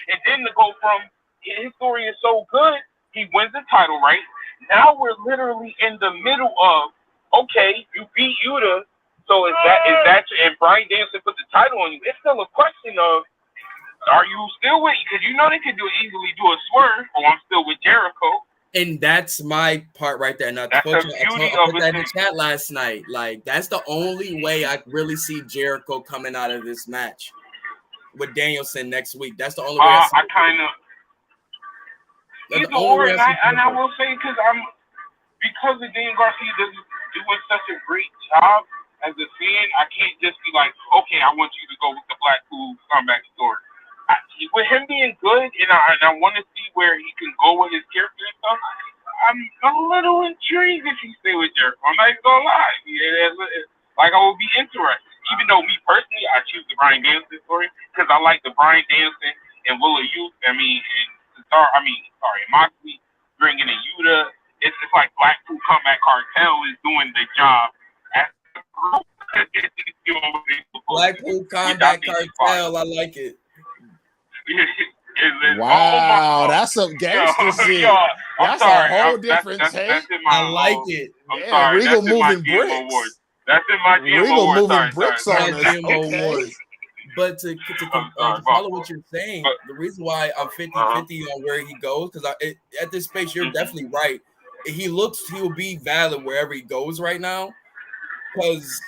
and then to go from his story is so good, he wins the title, right? Now we're literally in the middle of, okay, you beat Yuta, so is that and Bryan Danielson put the title on you? It's still a question of, are you still with? Because you know they could easily do a swerve, or I'm still with Jericho. And that's my part right there. And I put that in the chat last night. Like, that's the only way I really see Jericho coming out of this match with Danielson next week. That's the only way I see I kind of. Either or, and I will say, because of Daniel Garcia doing such a great job as a fan, I can't just be like, okay, I want you to go with the Blackpool comeback story. With him being good, and I want to see where he can go with his character and stuff, I'm a little intrigued if he stay with Jericho. I'm not gonna lie. Like, I will be interested. Even though me personally, I choose the Bryan Danielson story because I like the Bryan Danielson and Willa Youth. Moxley bringing in Yuta. It's just like Blackpool Combat Cartel is doing the job. Blackpool Combat Cartel, I like it. Wow, that's some gangster shit. That's a whole different take. I like it. I'm sorry. Regal moving bricks. That's in my GMO Regal Wars. moving bricks on us. Okay. But to follow what you're saying, the reason why I'm 50-50 on where he goes, because at this space, you're definitely right. He will be valid wherever he goes right now. Because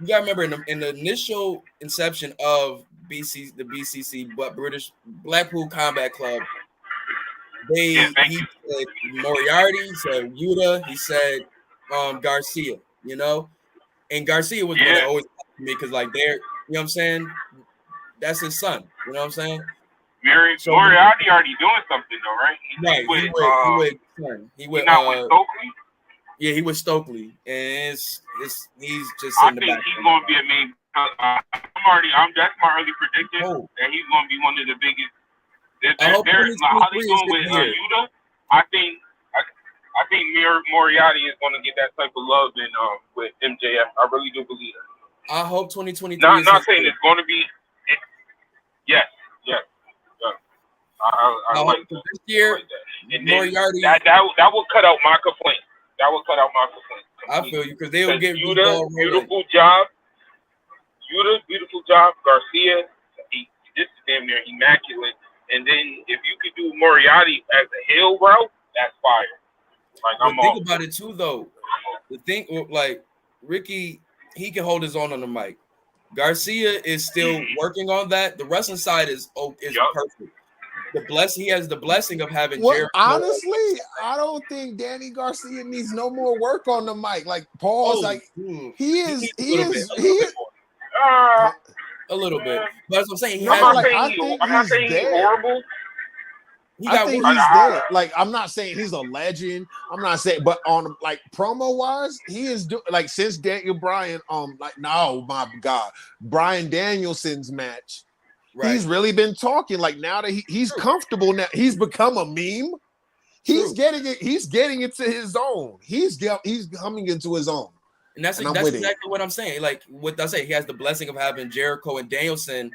you gotta remember in the initial inception of the BCC, but British Blackpool Combat Club, he said Moriarty, he said Yuta, he said Garcia, you know, and Garcia was one that always happened to me because like they're, you know what I'm saying, that's his son, you know what I'm saying. Moriarty already doing something though, right? He went not with Stokely. Yeah, he was Stokely, and he's just. I think he's going to be a main. That's my early prediction that he's going to be one of the biggest. How they doing with Yuta? I think Moriarty is going to get that type of love with MJF. I really do believe that. I hope 2023. Not saying it's going to be. Yes. I like that. This year, like that. And Moriarty. That will cut out my complaint. I feel you because they will get Yuta, beautiful job. Garcia, this is damn near immaculate. And then if you could do Moriarty as a heel route, that's fire. Think about it too, though. The thing, like Ricky, he can hold his own on the mic. Garcia is still working on that. The wrestling side is perfect. He has the blessing of having Jericho. Honestly, I don't think Danny Garcia needs no more work on the mic. Like Paul's he is a little bit. But as I'm saying, I'm not saying he's horrible. I think he's there. Like, I'm not saying he's a legend. I'm not saying, but on like promo wise, he is doing like since Daniel Bryan, my God, Bryan Danielson's match. Right. He's really been talking like now that he's comfortable now. He's become a meme. He's getting it. He's getting into his own. He's coming into his own. And that's exactly what I'm saying. Like what I say, he has the blessing of having Jericho and Danielson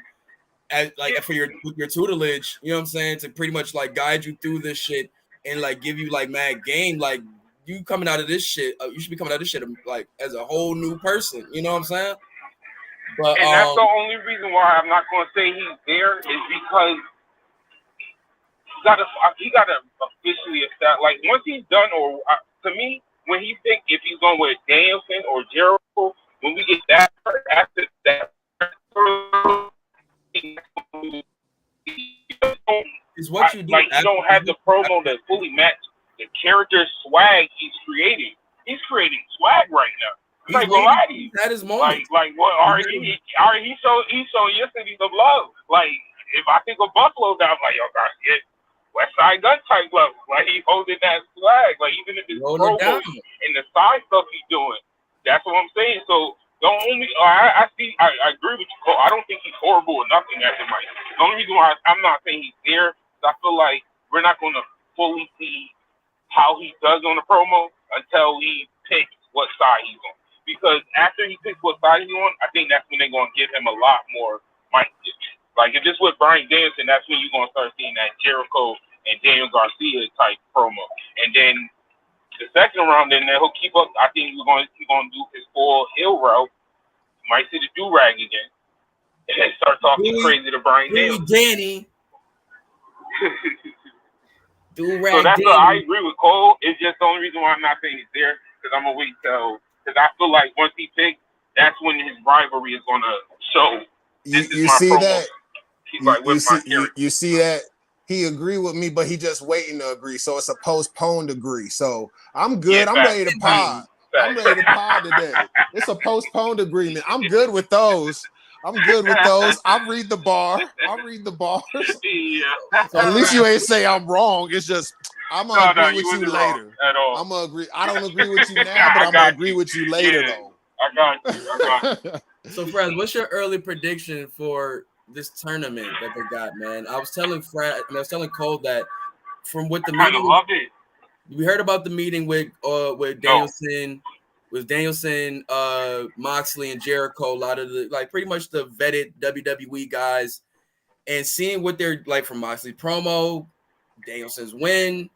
as for your tutelage. You know what I'm saying, to pretty much like guide you through this shit and like give you like mad game. Like you coming out of this shit, you should be coming out of this shit like as a whole new person. You know what I'm saying? But, and that's the only reason why I'm not going to say he's there is because he got to officially establish. Like once he's done, or to me, when he think if he's going with Danielson or Jericho, when we get that after that, is what you do. Like you don't have the promo that fully match the character swag he's creating. He's creating swag right now. Like variety. That is moment. Like what? He showed yesterday some love. Like if I think of Buffalo, I'm like, yo, guys, West Side Gun type level. Like he's holding that swag. Like even if it's promo and the side stuff he's doing, that's what I'm saying. So the only I agree with you, Cole. I don't think he's horrible or nothing at the mic. The only reason why I'm not saying he's there is I feel like we're not going to fully see how he does on the promo until he picks what side he's on. Because after he picks what side he's on, I think that's when they're going to give him a lot more Like if this was Bryan Danielson, that's when you're gonna start seeing that Jericho and Daniel Garcia type promo. And then the second round, then he'll keep up. I think he's gonna do his full heel route. You might see the do-rag again. And then start talking crazy to Bryan Danielson. Danny. So that's what I agree with Cole. It's just the only reason why I'm not saying he's there, because I'm gonna wait till, because I feel like once he picks, that's when his rivalry is gonna show. You see promo. that? He's like, you see that? He agreed with me, but he just waiting to agree. So it's a postponed agree. So I'm good. I'm ready to pod. I'm ready to pod today. It's a postponed agreement. I'm good with those. I read the bar. I read the bars. Yeah. At least you ain't say I'm wrong. It's just I'm gonna agree with you later. At all. I'm gonna agree. I don't agree with you now, but I'm gonna agree with you later though. I got you. So, Fred, what's your early prediction for this tournament that they got, man? I was telling Cole that from what the meeting, loved it. We heard about the meeting with Danielson, Moxley and Jericho, a lot of the pretty much the vetted WWE guys, and seeing what they're like from Moxley promo, Danielson's win,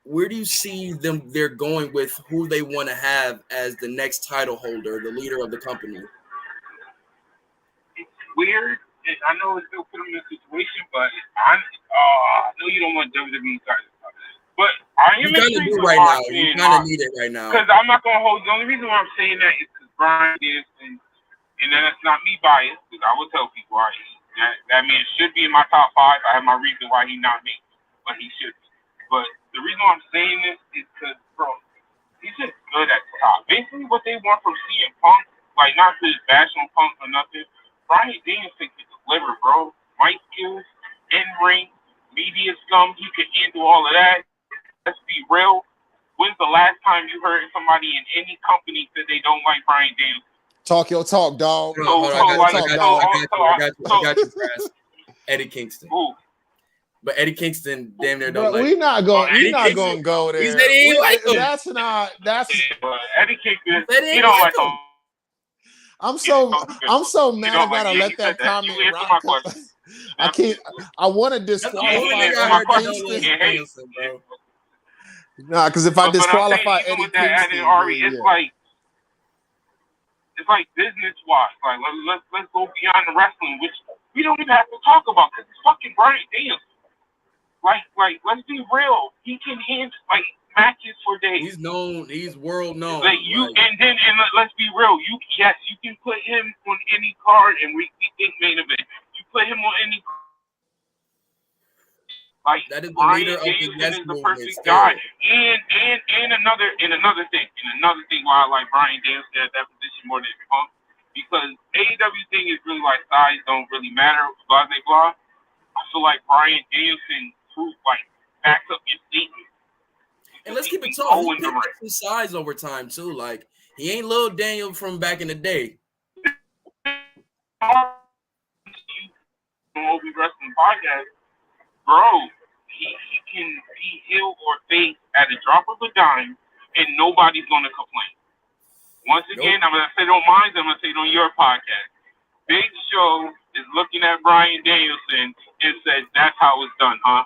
where do you see them? They're going with who they want to have as the next title holder, the leader of the company. It's weird. I know it's still put them in a situation, but I know you don't want WWE titles. But I am intrigued with right now. You kind of need it right now. Because I'm not going to hold. The only reason why I'm saying that is because Bryan Danielson, and then it's not me biased, because I will tell people that man should be in my top 5. I have my reason why he's not me, but he should be. But the reason why I'm saying this is because, bro, he's just good at the top. Basically, what they want from CM Punk, not to bash on Punk or nothing, Bryan Danielson can deliver, bro. Mic skills, in-ring, media scum, he can handle all of that. Let's be real. When's the last time you heard somebody in any company said they don't like Bryan Danielson? Talk your talk, dog. I got you, Chris. Eddie Kingston. Ooh. But Eddie Kingston damn near don't we're not going to go there. He said he ain't like him. That's Eddie Kingston. He don't like him. I'm so mad I gotta let that comment rock. I want to disqualify Eddie Kingston. Nah, because if I disqualify Eddie Kingston, it's like business wise. Let's go beyond the wrestling, which we don't even have to talk about because it's fucking Bryan Danielson. Let's be real. He can handle matches for days. He's known. He's world known. And let's be real. You can put him on any card, and we think main event. You put him on any. That is the Bryan leader of the Danielson is the perfect guy. And another thing why I like Bryan Danielson at that position more than Punk, because AEW thing is really size don't really matter, blah blah blah. I feel like Bryan Danielson backs up his statement. And let's keep it tall. He picked up some size over time too. He ain't little Daniel from back in the day. Obi Wrestling Podcast, bro, he can be heel or face at a drop of a dime, and nobody's gonna complain. Once again, I'm gonna say it on mine. I'm gonna say it on your podcast. Big Show is looking at Bryan Danielson and said, "That's how it's done, huh?"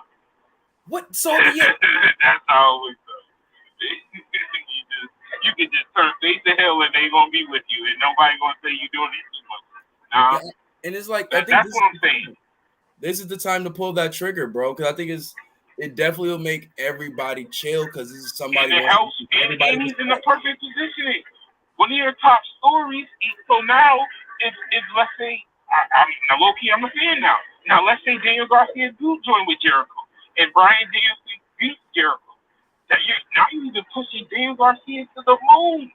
What? So that's how it's done. you can just turn face to hell and they gonna be with you, and nobody gonna say you doing it too much. Nah. Yeah, and it's I think that's what I'm saying. This is the time to pull that trigger, bro, because I think it definitely will make everybody chill because this is somebody. And it helps. And he's in the perfect positioning. One of your top stories. So now, if let's say, now low key, I'm a fan now. Now let's say Daniel Garcia do join with Jericho, and Bryan Danielson beats Jericho. Now you're even pushing Daniel Garcia to the moon.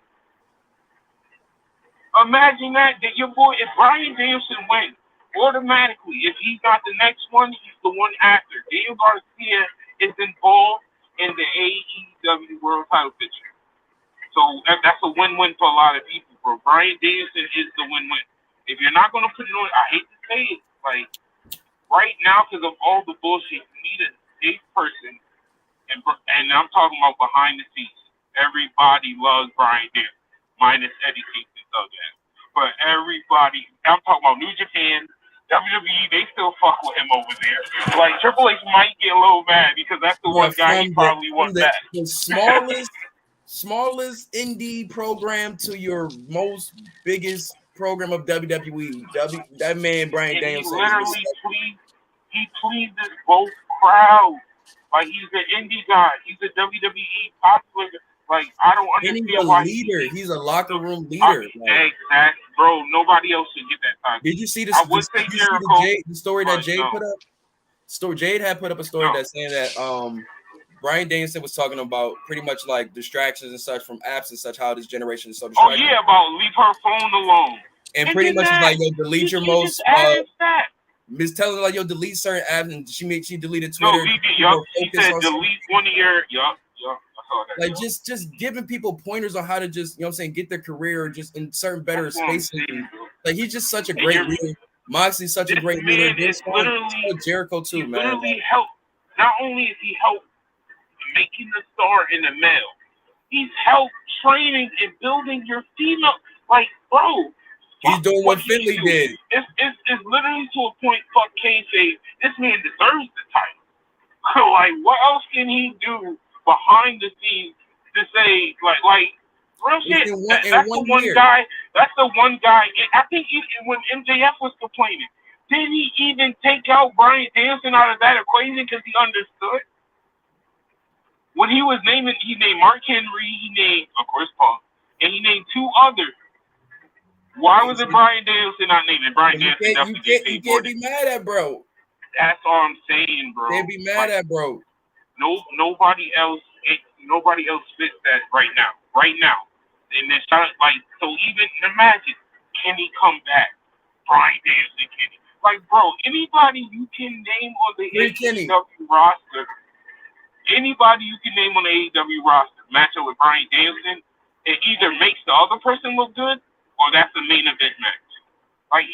Imagine that your boy, if Bryan Danielson wins, automatically, if he's not the next one, he's the one after. Daniel Garcia is involved in the AEW World Title picture. So that's a win-win for a lot of people, bro. Bryan Danielson is the win-win. If you're not going to put it on, I hate to say it, right now, because of all the bullshit, you need a safe person. And I'm talking about behind the scenes. Everybody loves Bryan Danielson, minus Eddie Kingston. but everybody, I'm talking about New Japan, WWE, they still fuck with him over there. Like, Triple H might get a little mad because that's the one guy he probably wants back. The smallest indie program to your most biggest program of WWE. That man, Bryan Danielson, he pleases both crowds. Like, he's an indie guy. He's a WWE popular. Like, I don't understand why he's a locker room leader. Exactly, bro. Nobody else should get that time. Did you see I would say Jericho, the story that Jade put up? Jade had put up a story that's saying that Bryan Danielson was talking about pretty much like distractions and such from apps and such, how this generation is so distracted. Oh yeah, about leave her phone alone. And pretty much it's like, yo, delete your most Miss telling her like, yo, delete certain apps, and she deleted Twitter. No, she said delete one of your like just giving people pointers on how to just, you know what I'm saying, get their career just in certain better spaces. Like, he's just such a great leader. Moxley's such a great leader. Jericho too, man. Literally helped. Not only is he helped making the star in the male, he's helped training and building your female. Like, bro, he's doing what Finley did. It's literally to a point. Fuck kayfabe. This man deserves the title. Like, what else can he do behind the scenes to say like real shit? That's the one guy. That's the one guy. I think when MJF was complaining, didn't he even take out Bryan Danielson out of that equation because he understood? When he was naming, he named Mark Henry, he named, of course, Punk, and he named two others. Why was it Bryan Danielson not named? Bryan Danielson you can't be mad at bro. That's all I'm saying, bro. Can't be mad at bro. Nobody else fits that right now. And then so even imagine, can he come back? Bryan Danielson, can he? Like, bro, anybody you can name on the AEW roster, match up with Bryan Danielson, it either makes the other person look good or that's the main event match. Like,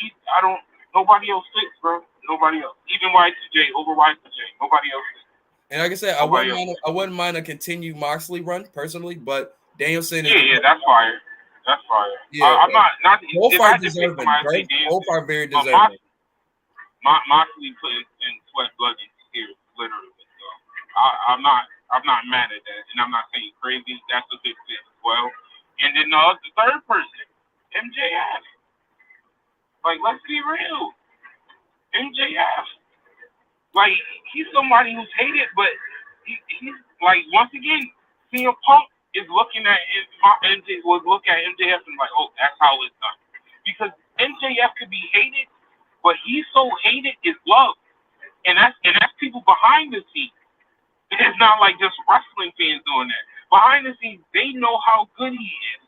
nobody else fits, bro. Nobody else. Even Y2J over Y2J. Nobody else fits. And like I said, I wouldn't mind a continued Moxley run personally, but Danielson is that's fire. That's fire. Yeah, I'm not both are deserving. Both are very deserving. Moxley put in sweat, blood, and tears, literally. So I'm not mad at that, and I'm not saying crazy. That's a big fit as well. And then the third person, MJF. Like, let's be real. MJF. Like, he's somebody who's hated, but he's like, once again, CM Punk is looking at MJF and like, oh, that's how it's done. Because MJF could be hated, but he's so hated is loved. And that's people behind the scenes. It's not like just wrestling fans doing that. Behind the scenes, they know how good he is.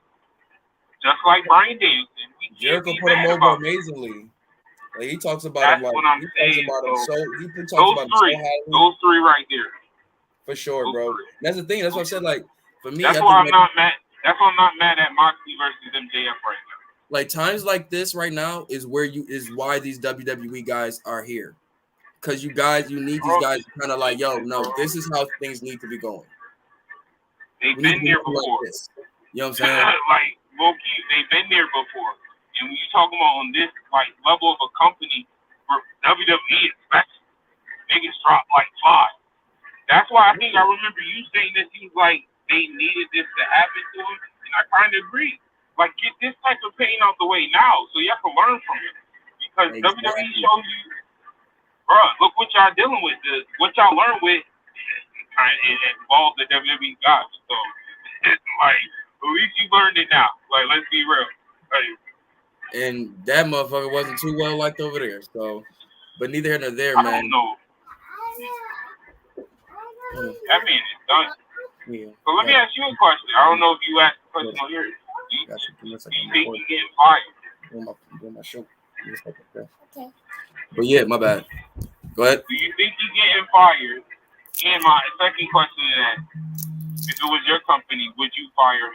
Just like Bryan Danielson. Jericho put him over amazingly. Like, he talks about him like those three right there. For sure, bro. That's the thing. That's what I said. Like, for me, that's why I'm not mad. That's why I'm not mad at Moxley versus MJF right now. Like, times like this right now is why these WWE guys are here. Because you need these guys to kind of like, yo, no, this is how things need to be going. They've been here before. Like, you know what I'm saying? Like, low-key, they've been there before. And when you talking about on this like level of a company for WWE, especially, niggas drop like flies. That's why I think I remember you saying that you like they needed this to happen to them, and I kind of agree. Like, get this type of pain out the way now, so you have to learn from it. Because WWE shows you, bro, look what y'all dealing with. What y'all learn with it involves the WWE guys. So it's like, at least you learned it now. Like, let's be real. Like, and that motherfucker wasn't too well liked over there. So, but neither here nor there, man. I don't know. That man is done. Yeah. So let me ask you a question. I don't know if you asked the question on here. Do you think he's getting fired? Doing my show. Okay. But yeah, my bad. Go ahead. Do you think he's getting fired? And my second question is that if it was your company, would you fire him?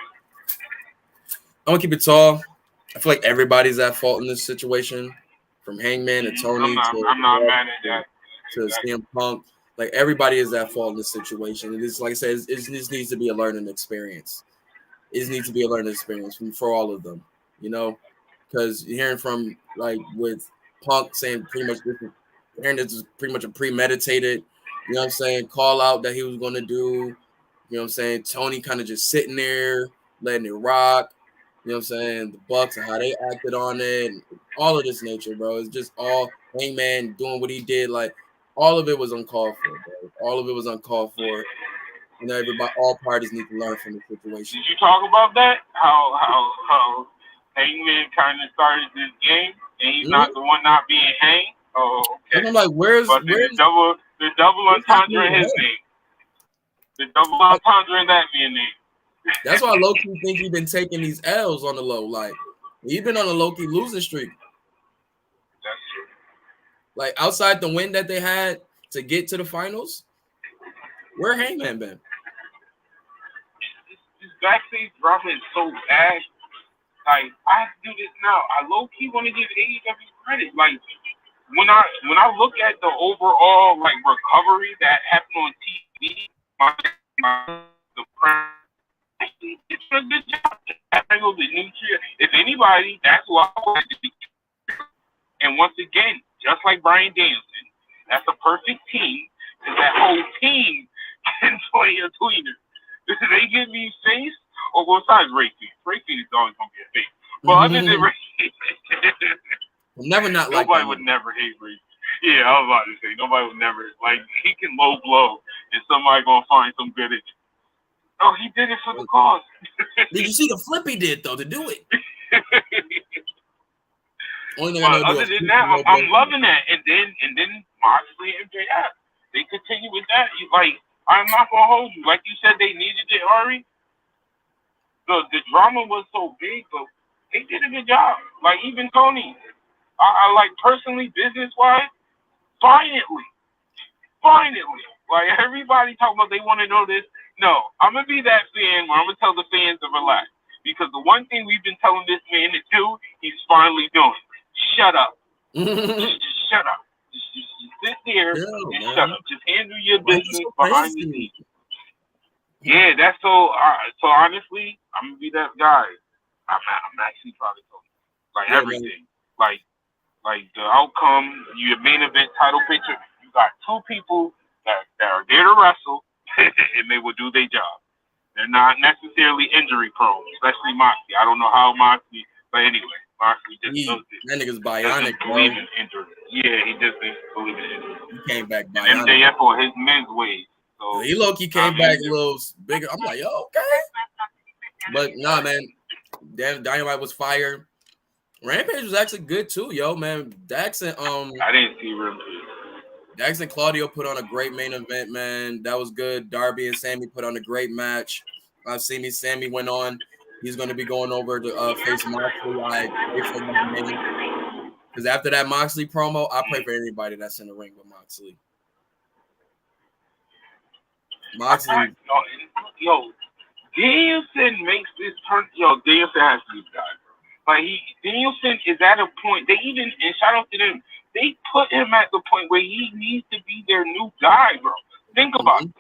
I'm gonna keep it tall. I feel like everybody's at fault in this situation, from Hangman to Tony I'm not mad at that. To CM Punk. Like, everybody is at fault in this situation. It is, like I said, it just needs to be a learning experience. It needs to be a learning experience for all of them, you know. because hearing from like with Punk saying pretty much this is pretty much a premeditated, you know what I'm saying, call out that he was going to do. You know what I'm saying? Tony kind of just sitting there, letting it rock. You know what I'm saying? The Bucks and how they acted on it, and all of this nature, bro. It's just all Hangman doing what he did. Like all of it was uncalled for, bro. All of it was uncalled for. You know, everybody, all parties need to learn from the situation. Did you talk about that? How Hangman kind of started this game, and he's not the one not being hanged. Oh, okay. And I'm like, where's the double entendre in his name? The double entendre in that being name. That's why low-key think he's been taking these L's on the low. Like, he's been on a low-key losing streak. That's true. Like, outside the win that they had to get to the finals, where Hangman been? This backstage drama is so bad. Like, I have to do this now. I low-key want to give AEW credit. Like, when I look at the overall, like, recovery that happened on TV, the it's a good job. If anybody, that's who I want to be. And once again, just like Bryan Danielson, that's a perfect team because that whole team can play a tweener. They give me face, or well, besides Ray Phoenix. Ray Phoenix is always going to be a face. But other than Ray Phoenix, never not like nobody would never hate Ray. Yeah, I was about to say nobody would never like. He can low blow, and somebody gonna find some good at you. Oh, he did it for the cause. Did you see the flip he did though to do it? Other than that, I'm loving that. And then Moxley and MJF, they continue with that. I'm not gonna hold you. Like you said, they needed it, Ari. The drama was so big, but they did a good job. Like even Tony, I like personally, business wise, finally. Like everybody talking about they want to know this. No, I'm gonna be that fan where I'm gonna tell the fans to relax because the one thing we've been telling this man to do, he's finally doing. Shut up. Just shut up. Just sit there and shut up. Just handle your business behind the scenes. Yeah, that's so. So honestly, I'm gonna be that guy. I'm actually probably like everything. Like the outcome, your main event title picture. You got two people that are there to wrestle, and they will do their job. They're not necessarily injury prone, especially Moxley. I don't know how Moxley, but anyway, Moxley just does it. That nigga's bionic, bro. Believe in injury. Yeah, he just believe in injury. He came back bionic. And MJF on his men's ways. So he low-key came back a little bigger. I'm like, yo, okay. But nah, man. Damn, Dynamite was fire. Rampage was actually good too, yo, man. Dax and I didn't see Rampage. Dax and Claudio put on a great main event, man. That was good. Darby and Sammy put on a great match. Sammy went on. He's going to be going over to face Moxley. I pray for him because after that Moxley promo, I pray for anybody that's in the ring with Moxley. Yo, Danielson makes this turn. Yo, Danielson has to be the guy, bro. Like Danielson is at a point. They even, and shout out to them, they put him at the point where he needs to be their new guy, bro. Think about it.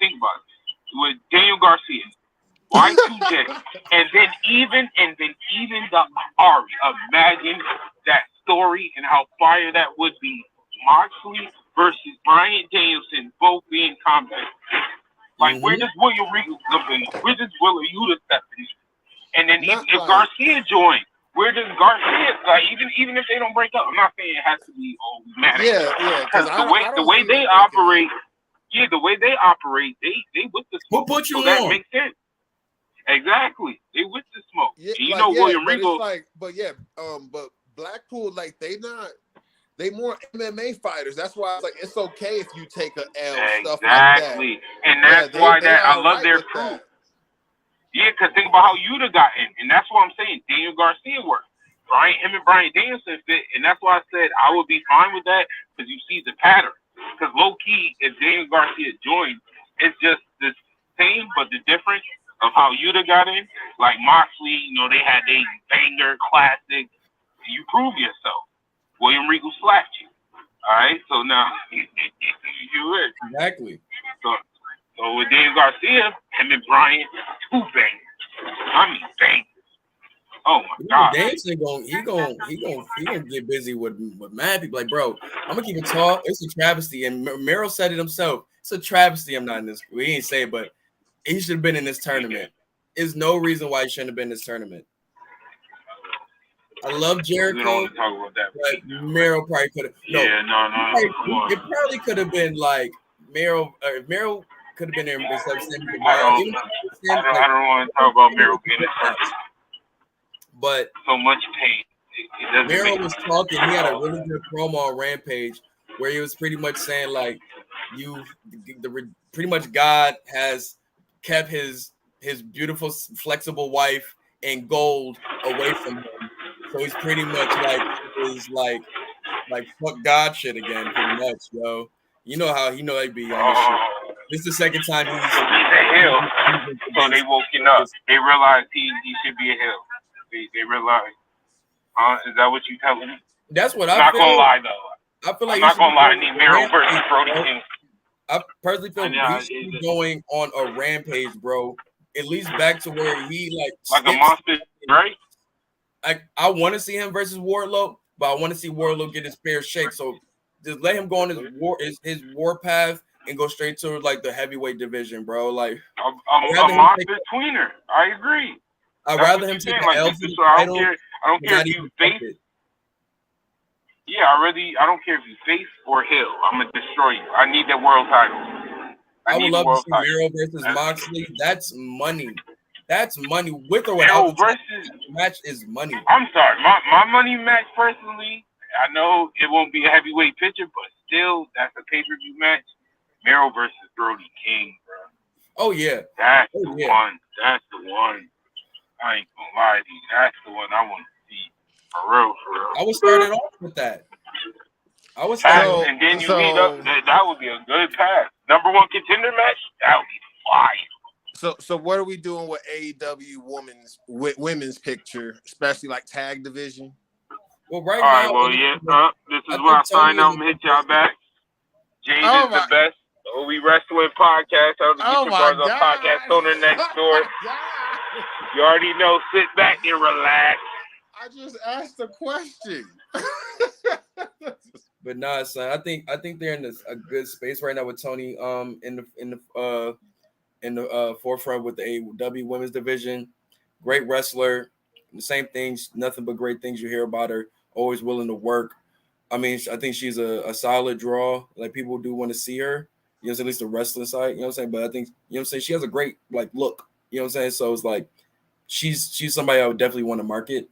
With Daniel Garcia, Y2J, and then even the Ari. Imagine that story and how fire that would be. Moxley versus Bryan Danielson both being combat. Like, where does William Regal step in? Where does Willa Yuta step in? And then if Garcia joins, where does Garcia, like, even if they don't break up, I'm not saying it has to be automatic. Yeah. Because the way they operate, they with the smoke. Who put you so on? That makes sense. Exactly. They with the smoke. Yeah, William Regal. But Blackpool, like, they more MMA fighters. That's why I was like, it's okay if you take an L, stuff like that. Exactly. And that's why I love their crew. Yeah, because think about how Yuta got in. And that's what I'm saying. Daniel Garcia worked. Him and Bryan Danielson fit. And that's why I said I would be fine with that because you see the pattern. Because low-key, if Daniel Garcia joined, it's just the same, but the difference of how Yuta got in, like Moxley, they had a banger classic. You prove yourself. William Regal slapped you. All right, so now you in. Exactly. So with Daniel Garcia, him and Bryan, two bangers. I mean bangers. Oh my God. Danielson he gonna get busy with mad people. Like, bro, I'm gonna keep it tall. It's a travesty, and Merrill said it himself. It's a travesty. I'm not in this. We didn't say it, but he should have been in this tournament. There's no reason why he shouldn't have been in this tournament. I love Jericho. We don't want to talk about that. But Merrill probably could have. Yeah, no. It probably could have been like Merrill. If Merrill could have been there instead of Sammy I don't want to talk about Merrill being in. But so much pain. Merrill was talking. He had a really good promo on Rampage where he was pretty much saying like, pretty much God has kept his beautiful, flexible wife in gold away from him. So he's pretty much like fuck God shit again, pretty much, yo. You know how he be on this shit. This is the second time he's a heel. So they woken up. They realized he should be a heel. They realized. Is that what you telling me? That's what I'm I not feel. Gonna lie though. I feel like I'm not gonna lie. I need Merrill versus Brody King. I personally feel he should be going on a rampage, bro. At least back to where he like a monster, right? I want to see him versus Wardlow, but I want to see Wardlow get his fair shake. So just let him go on his war path and go straight to like the heavyweight division, bro. Like a monster tweener. I agree. I'd rather him take the L for the title. I don't care if you face. Yeah, I don't care if you face or heel. I'm gonna destroy you. I need that world title. I would love to see Miro versus Moxley. That's money. That's money with or without the match is money. I'm sorry, my money match personally. I know it won't be a heavyweight picture, but still, that's a pay-per-view match. Miro versus Brody King, bro. Oh yeah, that's the one. That's the one. I ain't gonna lie to you. That's the one I want to see. For real. I would start it off with that. And then you lead up. That would be a good path. Number one contender match. That would be fire. So what are we doing with AEW women's picture, especially like tag division? Well, right all now. Right, well, yeah. This is where I sign up and hit y'all back. Jade is the best. We Wrestling Podcast. I don't get your bars on podcast owner next door. You already know. Sit back and relax. I just asked a question. But nah, son. I think they're in a good space right now with Tony. In the forefront with the AEW women's division. Great wrestler. The same things. Nothing but great things you hear about her. Always willing to work. I mean, I think she's a solid draw. Like people do want to see her. You know, at least the wrestling side. You know what I'm saying? But I think she has a great look. You know what I'm saying? So it's like she's somebody I would definitely want to market.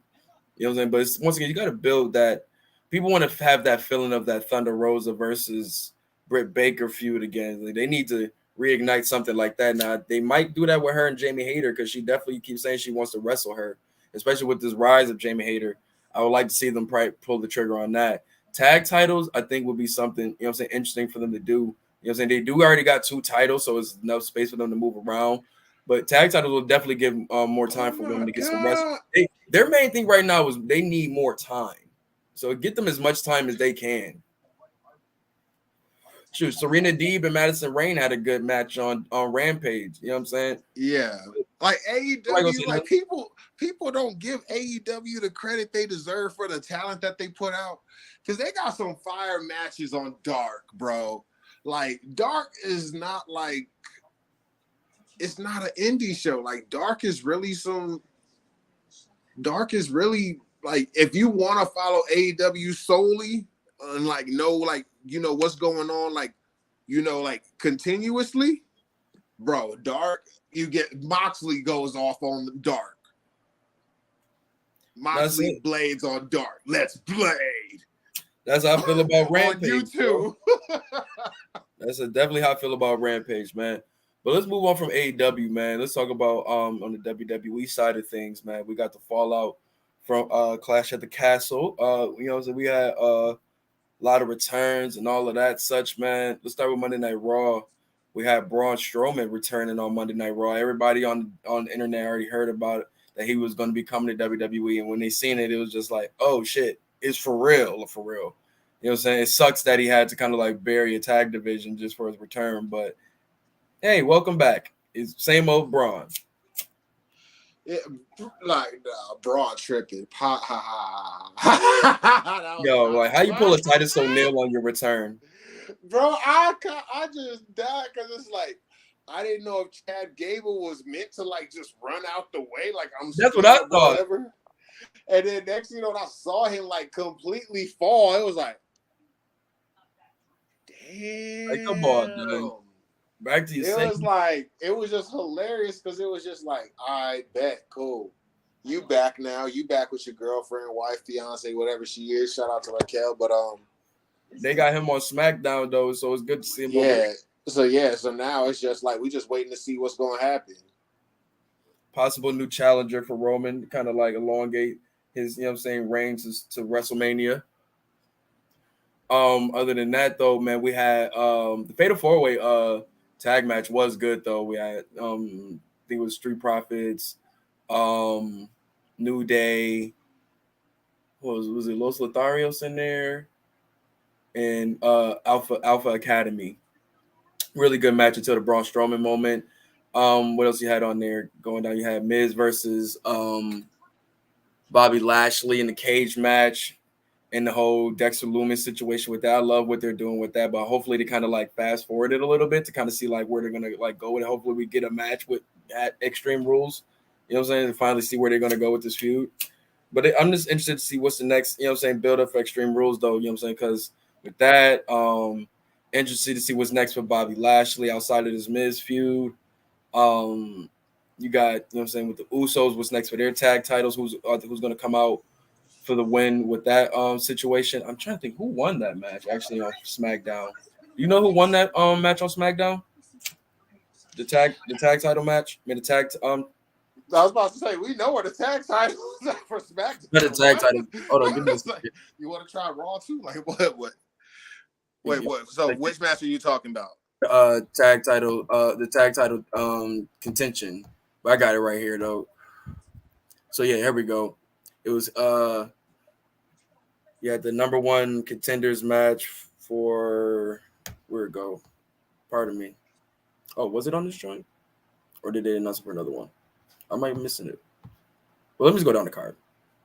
You know what I'm saying? But once again, you got to build that. People want to have that feeling of that Thunder Rosa versus Britt Baker feud again. Like, they need to reignite something like that. Now, they might do that with her and Jamie Hayter because she definitely keeps saying she wants to wrestle her, especially with this rise of Jamie Hayter. I would like to see them probably pull the trigger on that. Tag titles, I think, would be something, interesting for them to do. They do already got 2 titles, so it's enough space for them to move around. But tag titles will definitely give more time for women to get some rest. Their main thing right now is they need more time. So get them as much time as they can. Shoot, Serena Deeb and Madison Rayne had a good match on Rampage. You know what I'm saying? Yeah. Like AEW, people don't give AEW the credit they deserve for the talent that they put out. Because they got some fire matches on Dark, bro. Like, Dark is not it's not an indie show. Like, Dark is really if you want to follow AEW solely and know what's going on, continuously, bro, Dark, you get Moxley goes off on Dark. Moxley blades on Dark. Let's blade. That's how I feel about Rampage. On you too. That's definitely how I feel about Rampage, man. But let's move on from AEW, man. Let's talk about on the WWE side of things, man. We got the fallout from Clash at the Castle. So we had a lot of returns and all of that such, man. Let's start with Monday Night Raw. We had Braun Strowman returning on Monday Night Raw. Everybody on the internet already heard about it, that he was going to be coming to WWE. And when they seen it, it was just like, oh, shit, it's for real, for real. You know what I'm saying? It sucks that he had to bury a tag division just for his return. But, hey, welcome back. It's same old Braun. Braun tripping. Ha ha ha. Yo, like how you pull a Titus O'Neil on your return? Bro, I just died because it's like I didn't know if Chad Gable was meant to like just run out the way, like I'm That's what I thought. whatever. And then next thing you know, I saw him like completely fall. It was like, damn. Like, come on, dude. Back to your it was just hilarious because it was just like, I bet, cool. You back now. You back with your girlfriend, wife, fiance, whatever she is. Shout out to Raquel. But they got him on SmackDown though, so it's good to see him. Yeah. So now it's just like we just waiting to see what's gonna happen. Possible new challenger for Roman, kind of like elongate his, reigns to WrestleMania. Other than that though, man, we had the Fatal 4-Way tag match was good though. We had I think it was Street Profits, New Day. What was it Los Lotharios in there? And Alpha Academy. Really good match until the Braun Strowman moment. What else you had on there going down? You had Miz versus Bobby Lashley in the cage match and the whole Dexter Lumis situation with that. I love what they're doing with that, but hopefully they kind of like fast forward it a little bit to kind of see like where they're gonna like go with it. Hopefully we get a match at Extreme Rules. You know what I'm saying? To finally see where they're gonna go with this feud. But I'm just interested to see what's the next, build up for Extreme Rules though. You know what I'm saying? Because with that, interested to see what's next for Bobby Lashley outside of this Miz feud. You got, with the Usos, what's next for their tag titles, who's going to come out for the win with that situation. I'm trying to think who won that match actually on SmackDown. You know who won that match on SmackDown? The tag title match? I mean, the tag I was about to say, we know where the tag title is for SmackDown. The tag title. Hold on, give me a second. You want to try Raw too? Like what? Wait, what? So which match are you talking about? The tag title contention. But I got it right here though. So yeah, here we go. It was the number one contenders match for where it go? Pardon me. Oh, was it on this joint? Or did they announce it for another one? I might be missing it. Well, let me just go down the card.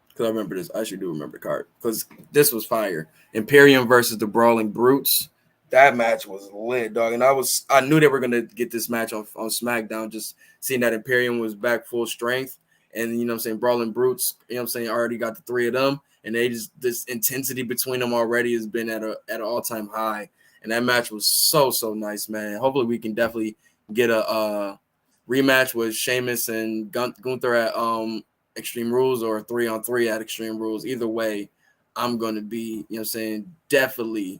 Because I remember this. I actually do remember the card. Because this was fire. Imperium versus the Brawling Brutes. That match was lit, dog. And I knew they were going to get this match on SmackDown, just seeing that Imperium was back full strength. And, Brawling Brutes, already got the three of them. And they just, this intensity between them already has been at an all-time high. And that match was so, so nice, man. Hopefully we can definitely get a rematch with Sheamus and Gunther at Extreme Rules or 3-on-3 at Extreme Rules. Either way, I'm going to be, definitely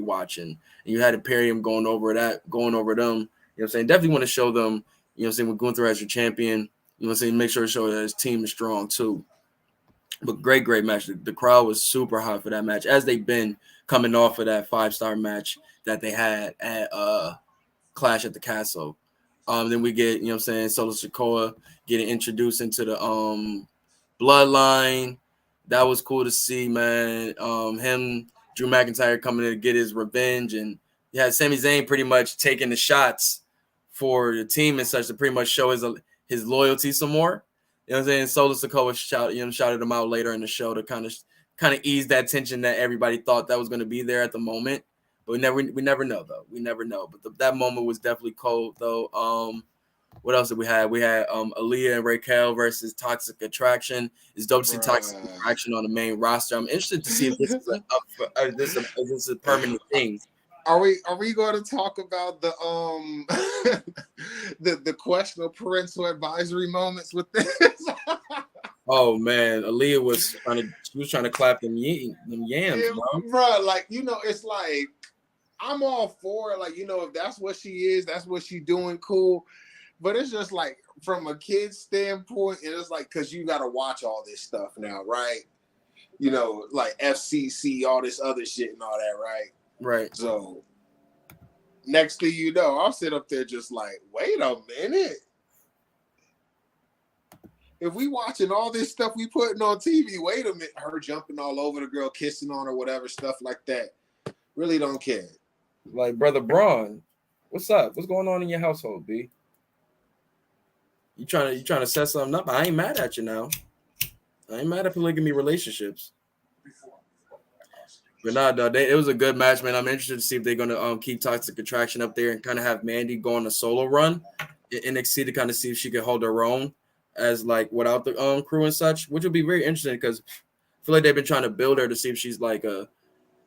watching. And you had Imperium going over them. Definitely want to show them, with Gunther as your champion, make sure to show that his team is strong too. But great match. The crowd was super hot for that match, as they've been coming off of that 5-star match that they had at Clash at the Castle. Then we get, Solo Sikoa getting introduced into the bloodline. That was cool to see, man. Him, Drew McIntyre coming in to get his revenge, and you had Sami Zayn pretty much taking the shots for the team and such to pretty much show his loyalty some more. You know what I'm saying? Solo Sikoa shouted him out later in the show to kind of ease that tension that everybody thought that was going to be there at the moment. But we never know though. We never know. But that moment was definitely cold though. What else did we have? We had Aaliyah and Raquel versus Toxic Attraction. Is dope to see Toxic Attraction on the main roster. I'm interested to see if this is a permanent thing. Are we going to talk about the the questionable parental advisory moments with this? Oh man, Aaliyah was trying to clap them yams, bro. Like it's like I'm all for it. Like if that's what she is, that's what she doing, cool. But it's just like from a kid's standpoint, and it's like because you got to watch all this stuff now, right? Like FCC, all this other shit and all that, right? Right. So next thing you know, I'll sit up there just like, wait a minute. If we watching all this stuff we putting on TV, wait a minute, her jumping all over the girl, kissing on her, whatever, stuff like that. Really don't care. Like, Brother Braun, what's up? What's going on in your household, B? You trying to set something up? I ain't mad at you now. I ain't mad at polygamy relationships. But nah, dog, it was a good match, man. I'm interested to see if they're gonna keep Toxic Attraction up there and kind of have Mandy go on a solo run in NXT to kind of see if she can hold her own as like without the crew and such, which would be very interesting because I feel like they've been trying to build her to see if she's like a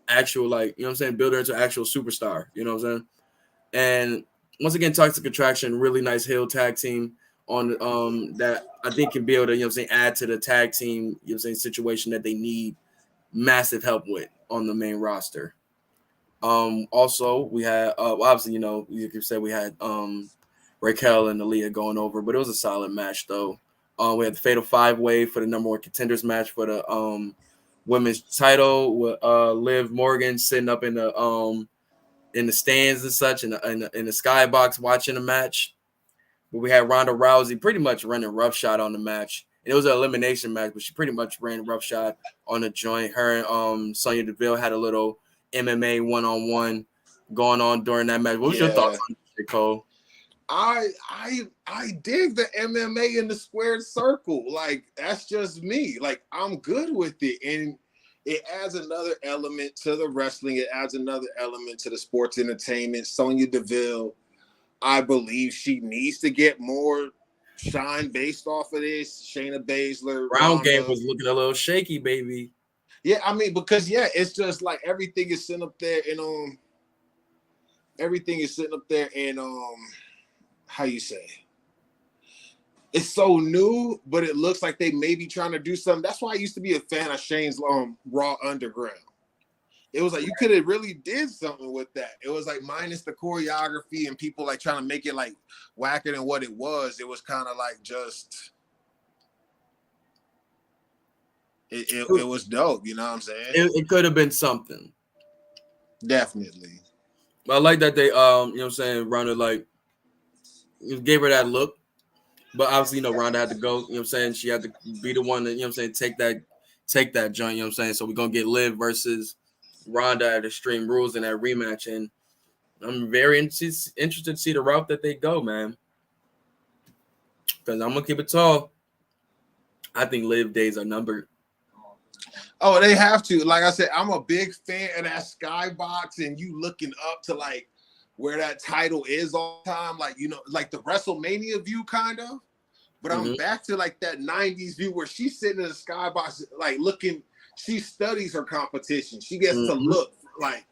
actual, like, you know what I'm saying, build her into an actual superstar. You know what I'm saying? And once again, Toxic Attraction, really nice heel tag team on that I think can be able to, you know what I'm saying, add to the tag team, you know what I'm saying, situation that they need massive help with on the main roster. Also we had obviously, you know, you could say we had Raquel and Aaliyah going over, but it was a solid match though. We had the Fatal 5-Way for the number one contenders match for the women's title with Liv Morgan sitting up in the stands and such in the skybox watching the match. But we had Ronda Rousey pretty much running roughshod on the match. And it was an elimination match, but she pretty much ran roughshod on the joint. Her and Sonya Deville had a little MMA one-on-one going on during that match. What was your thoughts on it, Cole? I dig the MMA in the squared circle. Like, that's just me. Like, I'm good with it. And it adds another element to the wrestling. It adds another element to the sports entertainment. Sonya Deville, I believe she needs to get more shine based off of this. Shayna Baszler. Round game was looking a little shaky, baby. Yeah, I mean, because it's just like everything is sitting up there and how you say, it's so new, but it looks like they may be trying to do something. That's why I used to be a fan of Shane's Raw Underground. It was like you could have really did something with that. It was like minus the choreography and people like trying to make it like whacker than what it was. It was kind of like just it was dope. You know what I'm saying? It could have been something. Definitely. But I like that they you know what I'm saying, Ronda like gave her that look. But obviously, you know, Ronda had to go, you know what I'm saying? She had to be the one that, you know what I'm saying, take that joint, you know what I'm saying? So we're going to get Liv versus Ronda at Extreme Rules in that rematch. And I'm very interested to see the route that they go, man. Because I'm going to keep it tall. I think Liv days are numbered. Oh, they have to. Like I said, I'm a big fan of that skybox and you looking up to like where that title is all the time, like, you know, like the WrestleMania view kind of. But I'm back to like that 90s view where she's sitting in the skybox, like looking, she studies her competition. She gets to look like,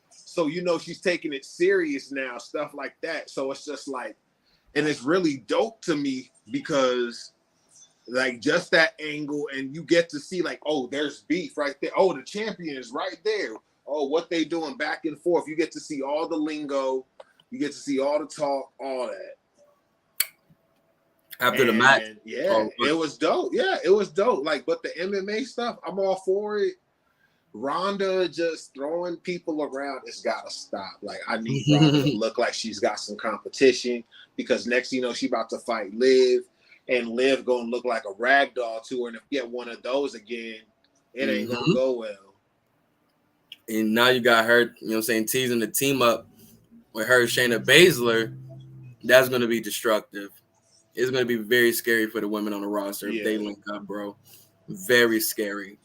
so, you know, she's taking it serious now, stuff like that. So it's just like, and it's really dope to me because like just that angle and you get to see like, oh, there's beef right there. Oh, the champion is right there. Oh, what they doing back and forth. You get to see all the lingo. You get to see all the talk, all that. After the match. Yeah, it was dope. Yeah, it was dope. Like, but the MMA stuff, I'm all for it. Ronda just throwing people around, it's got to stop. Like, I need Ronda to look like she's got some competition because next, you know, she about to fight Liv and Liv going to look like a rag doll to her. And if you get one of those again, it ain't going to go well. And now you got her, you know what I'm saying, teasing the team up with her, Shayna Baszler. That's going to be destructive. It's going to be very scary for the women on the roster if they link up, bro. Very scary.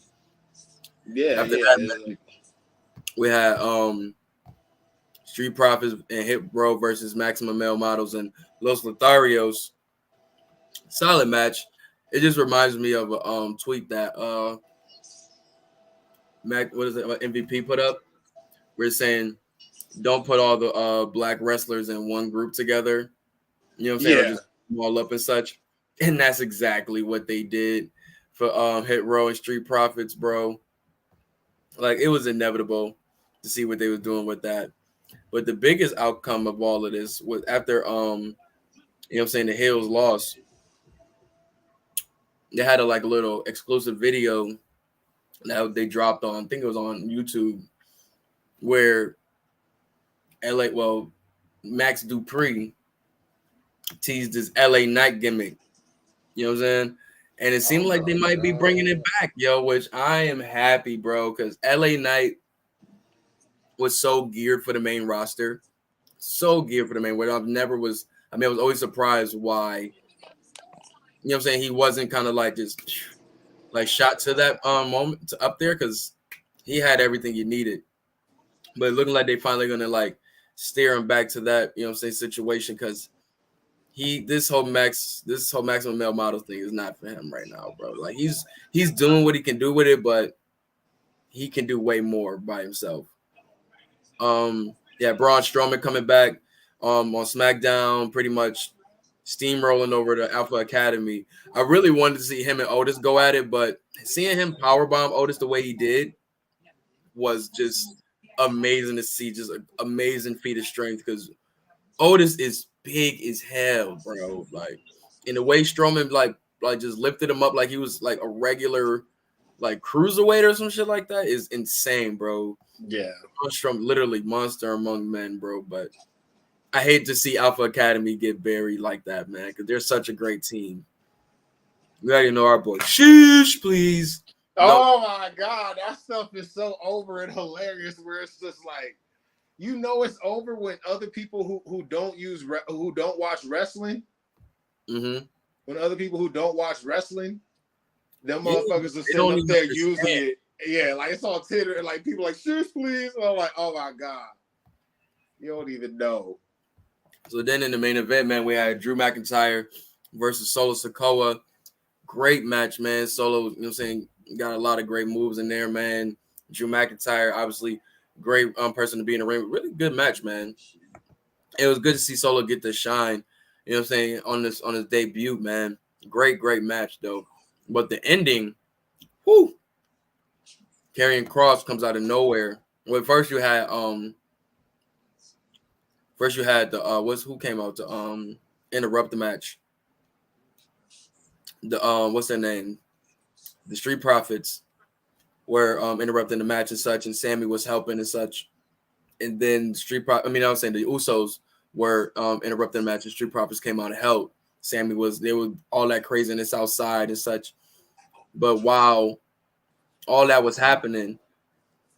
Yeah. After that, we had Street Profits and Hit Bro versus Maximum Male Models and Los Lotharios. Solid match. It just reminds me of a tweet that MVP put up. We're saying don't put all the black wrestlers in one group together. You know what I'm saying? Or just all up and such. And that's exactly what they did for Hit Row and Street Profits, bro. Like, it was inevitable to see what they was doing with that. But the biggest outcome of all of this was after you know what I'm saying, the Hills lost. They had a like little exclusive video that they dropped on, I think it was on YouTube, where Max Dupree teased his LA Knight gimmick. You know what I'm saying? And it seemed like they might be bringing it back, yo, which I am happy, bro, because LA Knight was so geared for the main roster. So geared for the main, where I was always surprised why you know what I'm saying, he wasn't kind of like just like shot to that moment to up there because he had everything he needed. But looking like they finally gonna like steer him back to that, you know what I'm saying, situation because this whole maximum male model thing is not for him right now, bro. Like he's doing what he can do with it, but he can do way more by himself. Yeah, Braun Strowman coming back on SmackDown, pretty much steamrolling over the Alpha Academy. I really wanted to see him and Otis go at it, but seeing him powerbomb Otis the way he did was just amazing to see. Just an amazing feat of strength because Otis is big as hell, bro. Like, in the way Strowman like just lifted him up like he was like a regular like cruiserweight or some shit like that is insane, bro. Yeah. Strowman, literally monster among men, bro. But I hate to see Alpha Academy get buried like that, man, because they're such a great team. We already know our boy. Sheesh, please. Oh my God, that stuff is so over and hilarious. Where it's just like, you know, it's over when other people who don't watch wrestling. Mm-hmm. When other people who don't watch wrestling, them Yeah, motherfuckers are sitting up there using it. Yeah, like it's on Twitter and like people like, "Sheesh, please." And I'm like, oh my God, you don't even know. So then in the main event, man, we had Drew McIntyre versus Solo Sikoa. Great match, man. Solo, you know what I'm saying, got a lot of great moves in there, man. Drew McIntyre, obviously, great person to be in the ring. Really good match, man. It was good to see Solo get the shine, you know what I'm saying, on his debut, man. Great match, though. But the ending, whoo, Karrion Kross comes out of nowhere. Well, first you had the who came out to interrupt the match. The what's their name? The Street Profits were interrupting the match and such, and Sammy was helping and such. And then I was saying the Usos were interrupting the match, and Street Profits came out to help. They were all that craziness outside and such. But while all that was happening,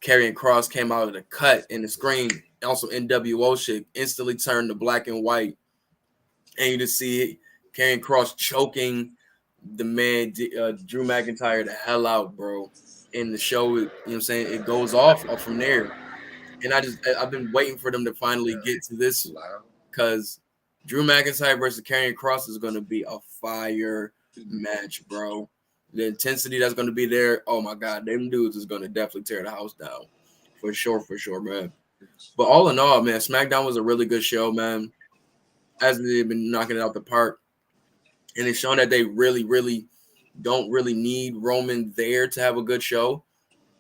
Karrion Kross came out of the cut in the screen. Also, NWO shit instantly turned to black and white. And you just see Karrion Kross choking the man, Drew McIntyre, the hell out, bro. In the show, you know what I'm saying? It goes off from there. And I've been waiting for them to finally get to this because Drew McIntyre versus Karrion Kross is going to be a fire match, bro. The intensity that's going to be there, oh my God, them dudes is going to definitely tear the house down. For sure, man. But all in all, man, SmackDown was a really good show, man. As they've been knocking it out the park. And it's shown that they really don't really need Roman there to have a good show.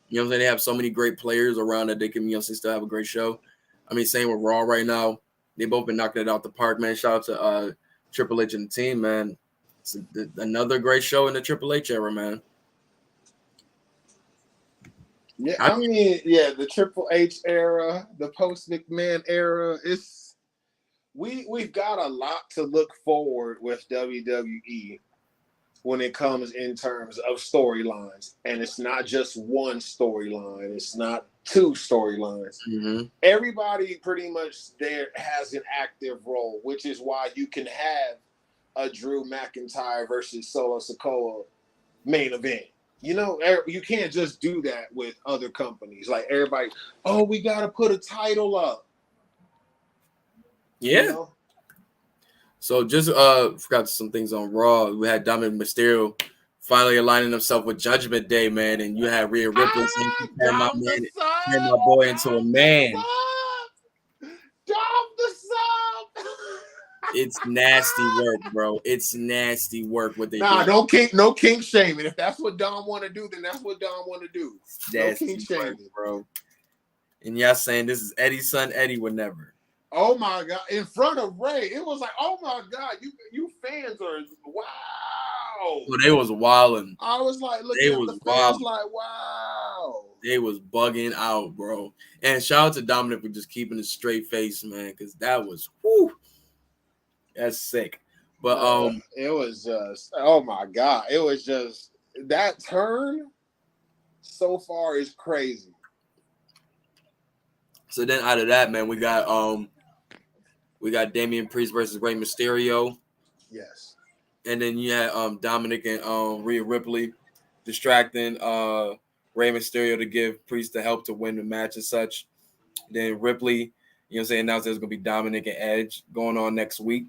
You know what I'm saying? They have so many great players around that they can, you know, still have a great show. I mean, same with Raw right now. They both been knocking it out the park, man. Shout out to Triple H and the team, man. It's another great show in the Triple H era, man. Yeah, I mean, the Triple H era, the post McMahon era, we've got a lot to look forward with WWE when it comes in terms of storylines. And it's not just one storyline. It's not two storylines. Mm-hmm. Everybody pretty much there has an active role, which is why you can have a Drew McIntyre versus Solo Sikoa main event. You know, you can't just do that with other companies. Like everybody, we got to put a title up. Yeah. You know? So just forgot some things on Raw. We had Dominic Mysterio finally aligning himself with Judgment Day, man, and you had Rhea Ripley saying, "Turn my boy into a man." Dom the sub. It's nasty work, bro. It's nasty work what they do. No kink shaming. If that's what Dom want to do, then that's what Dom want to do. No kink shaming, bro. And y'all saying this is Eddie's son. Eddie would never. Oh my God! In front of Ray, it was like, oh my God, you fans are wow. Well, they was wilding. I was like, looking at the fans, like, wow. They was bugging out, bro. And shout out to Dominic for just keeping a straight face, man, because that was that's sick. But it was just, oh my God, it was just that turn so far is crazy. So then out of that, man, we got Damian Priest versus Rey Mysterio. Yes. And then you had Dominic and Rhea Ripley distracting Rey Mysterio to give Priest the help to win the match and such. Then Ripley, announced there's going to be Dominic and Edge going on next week.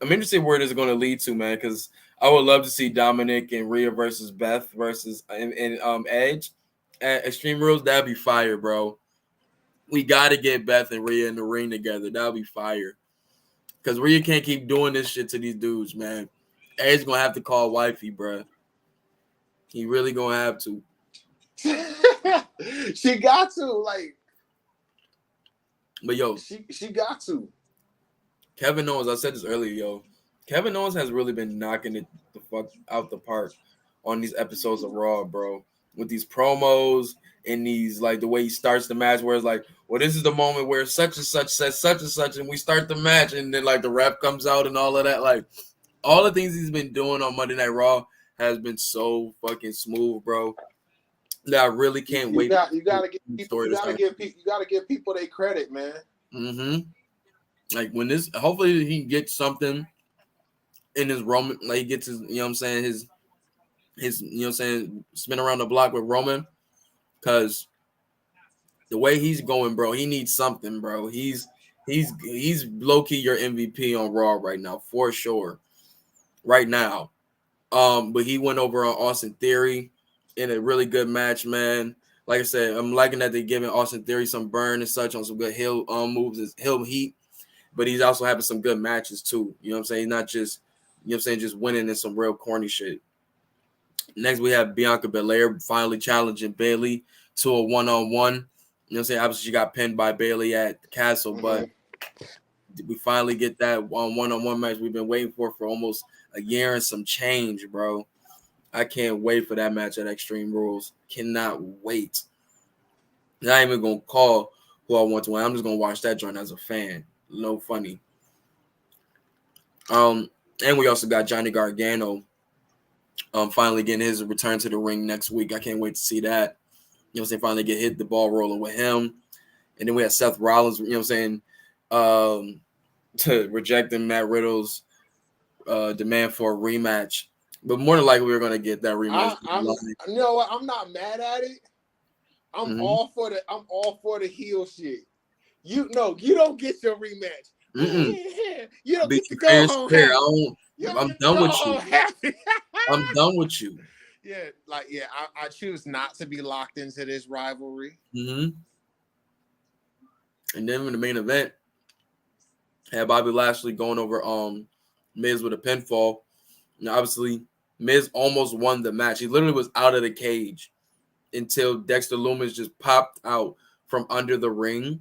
I'm interested where this is going to lead to, man, because I would love to see Dominic and Rhea versus Beth versus Edge at Extreme Rules. That'd be fire, bro. We got to get Beth and Rhea in the ring together. That'll be fire. Because Rhea can't keep doing this shit to these dudes, man. Edge going to have to call wifey, bro. He really going to have to. She got to, like. But, yo. She got to. Kevin Owens, I said this earlier, yo. Kevin Owens has really been knocking it the fuck out the park on these episodes of Raw, bro. With these promos and these, like, the way he starts the match where it's like, well, this is the moment where such and such says such and such, and we start the match, and then, like, the ref comes out and all of that. Like, all the things he's been doing on Monday Night Raw has been so fucking smooth, bro. That I really can't wait. You gotta give people their credit, man. Mm-hmm. Like, when this, hopefully he gets something in his Roman, like he gets his, his spin around the block with Roman, because the way he's going, bro, he needs something, bro. He's low key your MVP on Raw right now, for sure. Right now. But he went over on Austin Theory in a really good match, man. Like I said, I'm liking that they're giving Austin Theory some burn and such on some good heel moves, heel heat. But he's also having some good matches too. You know what I'm saying? Not just, just winning in some real corny shit. Next, we have Bianca Belair finally challenging Bayley to a one-on-one. You know what I'm saying? Obviously, she got pinned by Bayley at the Castle, but we finally get that one-on-one match we've been waiting for almost a year and some change, bro. I can't wait for that match at Extreme Rules. Cannot wait. Not even going to call who I want to win. I'm just going to watch that joint as a fan. No funny. And we also got Johnny Gargano finally getting his return to the ring next week. I can't wait to see that. You know what I'm saying? Finally hit the ball rolling with him. And then we had Seth Rollins, you know what I'm saying, to rejecting Matt Riddle's demand for a rematch. But more than likely, we're going to get that rematch. You know what? I'm not mad at it. I'm all for the heel shit. You don't get your rematch. You don't get to go home happy. I'm done with you. I'm done with you. Yeah, I choose not to be locked into this rivalry. And then in the main event, had Bobby Lashley going over Miz with a pinfall. And obviously, Miz almost won the match. He literally was out of the cage until Dexter Lumis just popped out from under the ring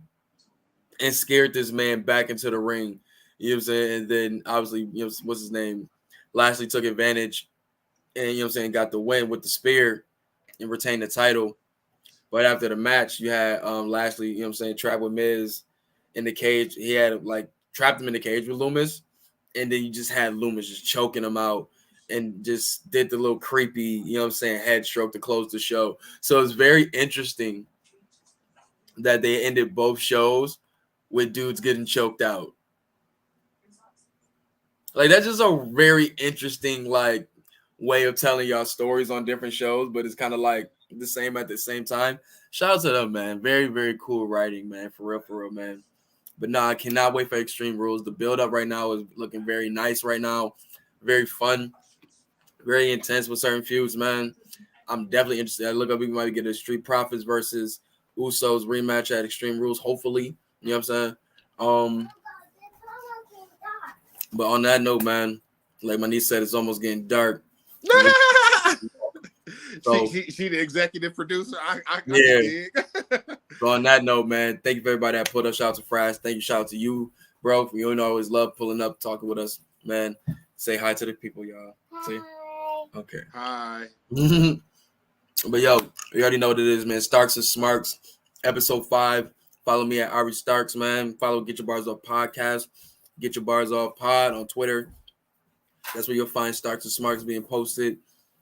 and scared this man back into the ring. You know what I'm saying? And then obviously, what's his name? Lashley took advantage and, got the win with the spear and retained the title. But after the match, you had Lashley, trapped with Miz in the cage. He had trapped him in the cage with Lumis. And then you just had Lumis just choking him out and just did the little creepy, head stroke to close the show. So it's very interesting that they ended both shows with dudes getting choked out. Like, that's just a very interesting, way of telling y'all stories on different shows, but it's kind of like the same at the same time. Shout out to them, man. Very, very cool writing, man. For real, man. But I cannot wait for Extreme Rules. The build-up right now is looking very nice right now. Very fun. Very intense with certain feuds, man. I'm definitely interested. I look up, we might get a Street Profits versus Usos rematch at Extreme Rules, hopefully. You know what I'm saying? But on that note, man, like my niece said, it's almost getting dark. So, she the executive producer. Yeah. So on that note, man, thank you for everybody that put up. Shout out to Fries. Thank you. Shout out to you, bro. You always love pulling up, talking with us, man. Say hi to the people, y'all. Hi. See? Okay. Hi. But yo, you already know what it is, man. S.T.A.R.K.S Smarks, episode 5. Follow me at Ari Starks, man. Follow Get Your Bars Off Podcast, Get Your Bars Off Pod on Twitter. That's where you'll find S.T.A.R.K.S Smarks being posted.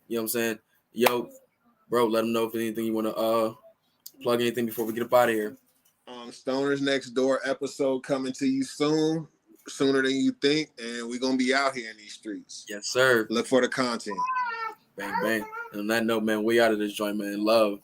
You know what I'm saying? Yo, bro, let them know if anything you want to plug anything before we get up out of here. Stoners Next Door episode coming to you soon. sooner than you think, and we're gonna be out here in these streets. Yes, sir. Look for the content. Bang bang. And on that note, man, we out of this joint, man. Love.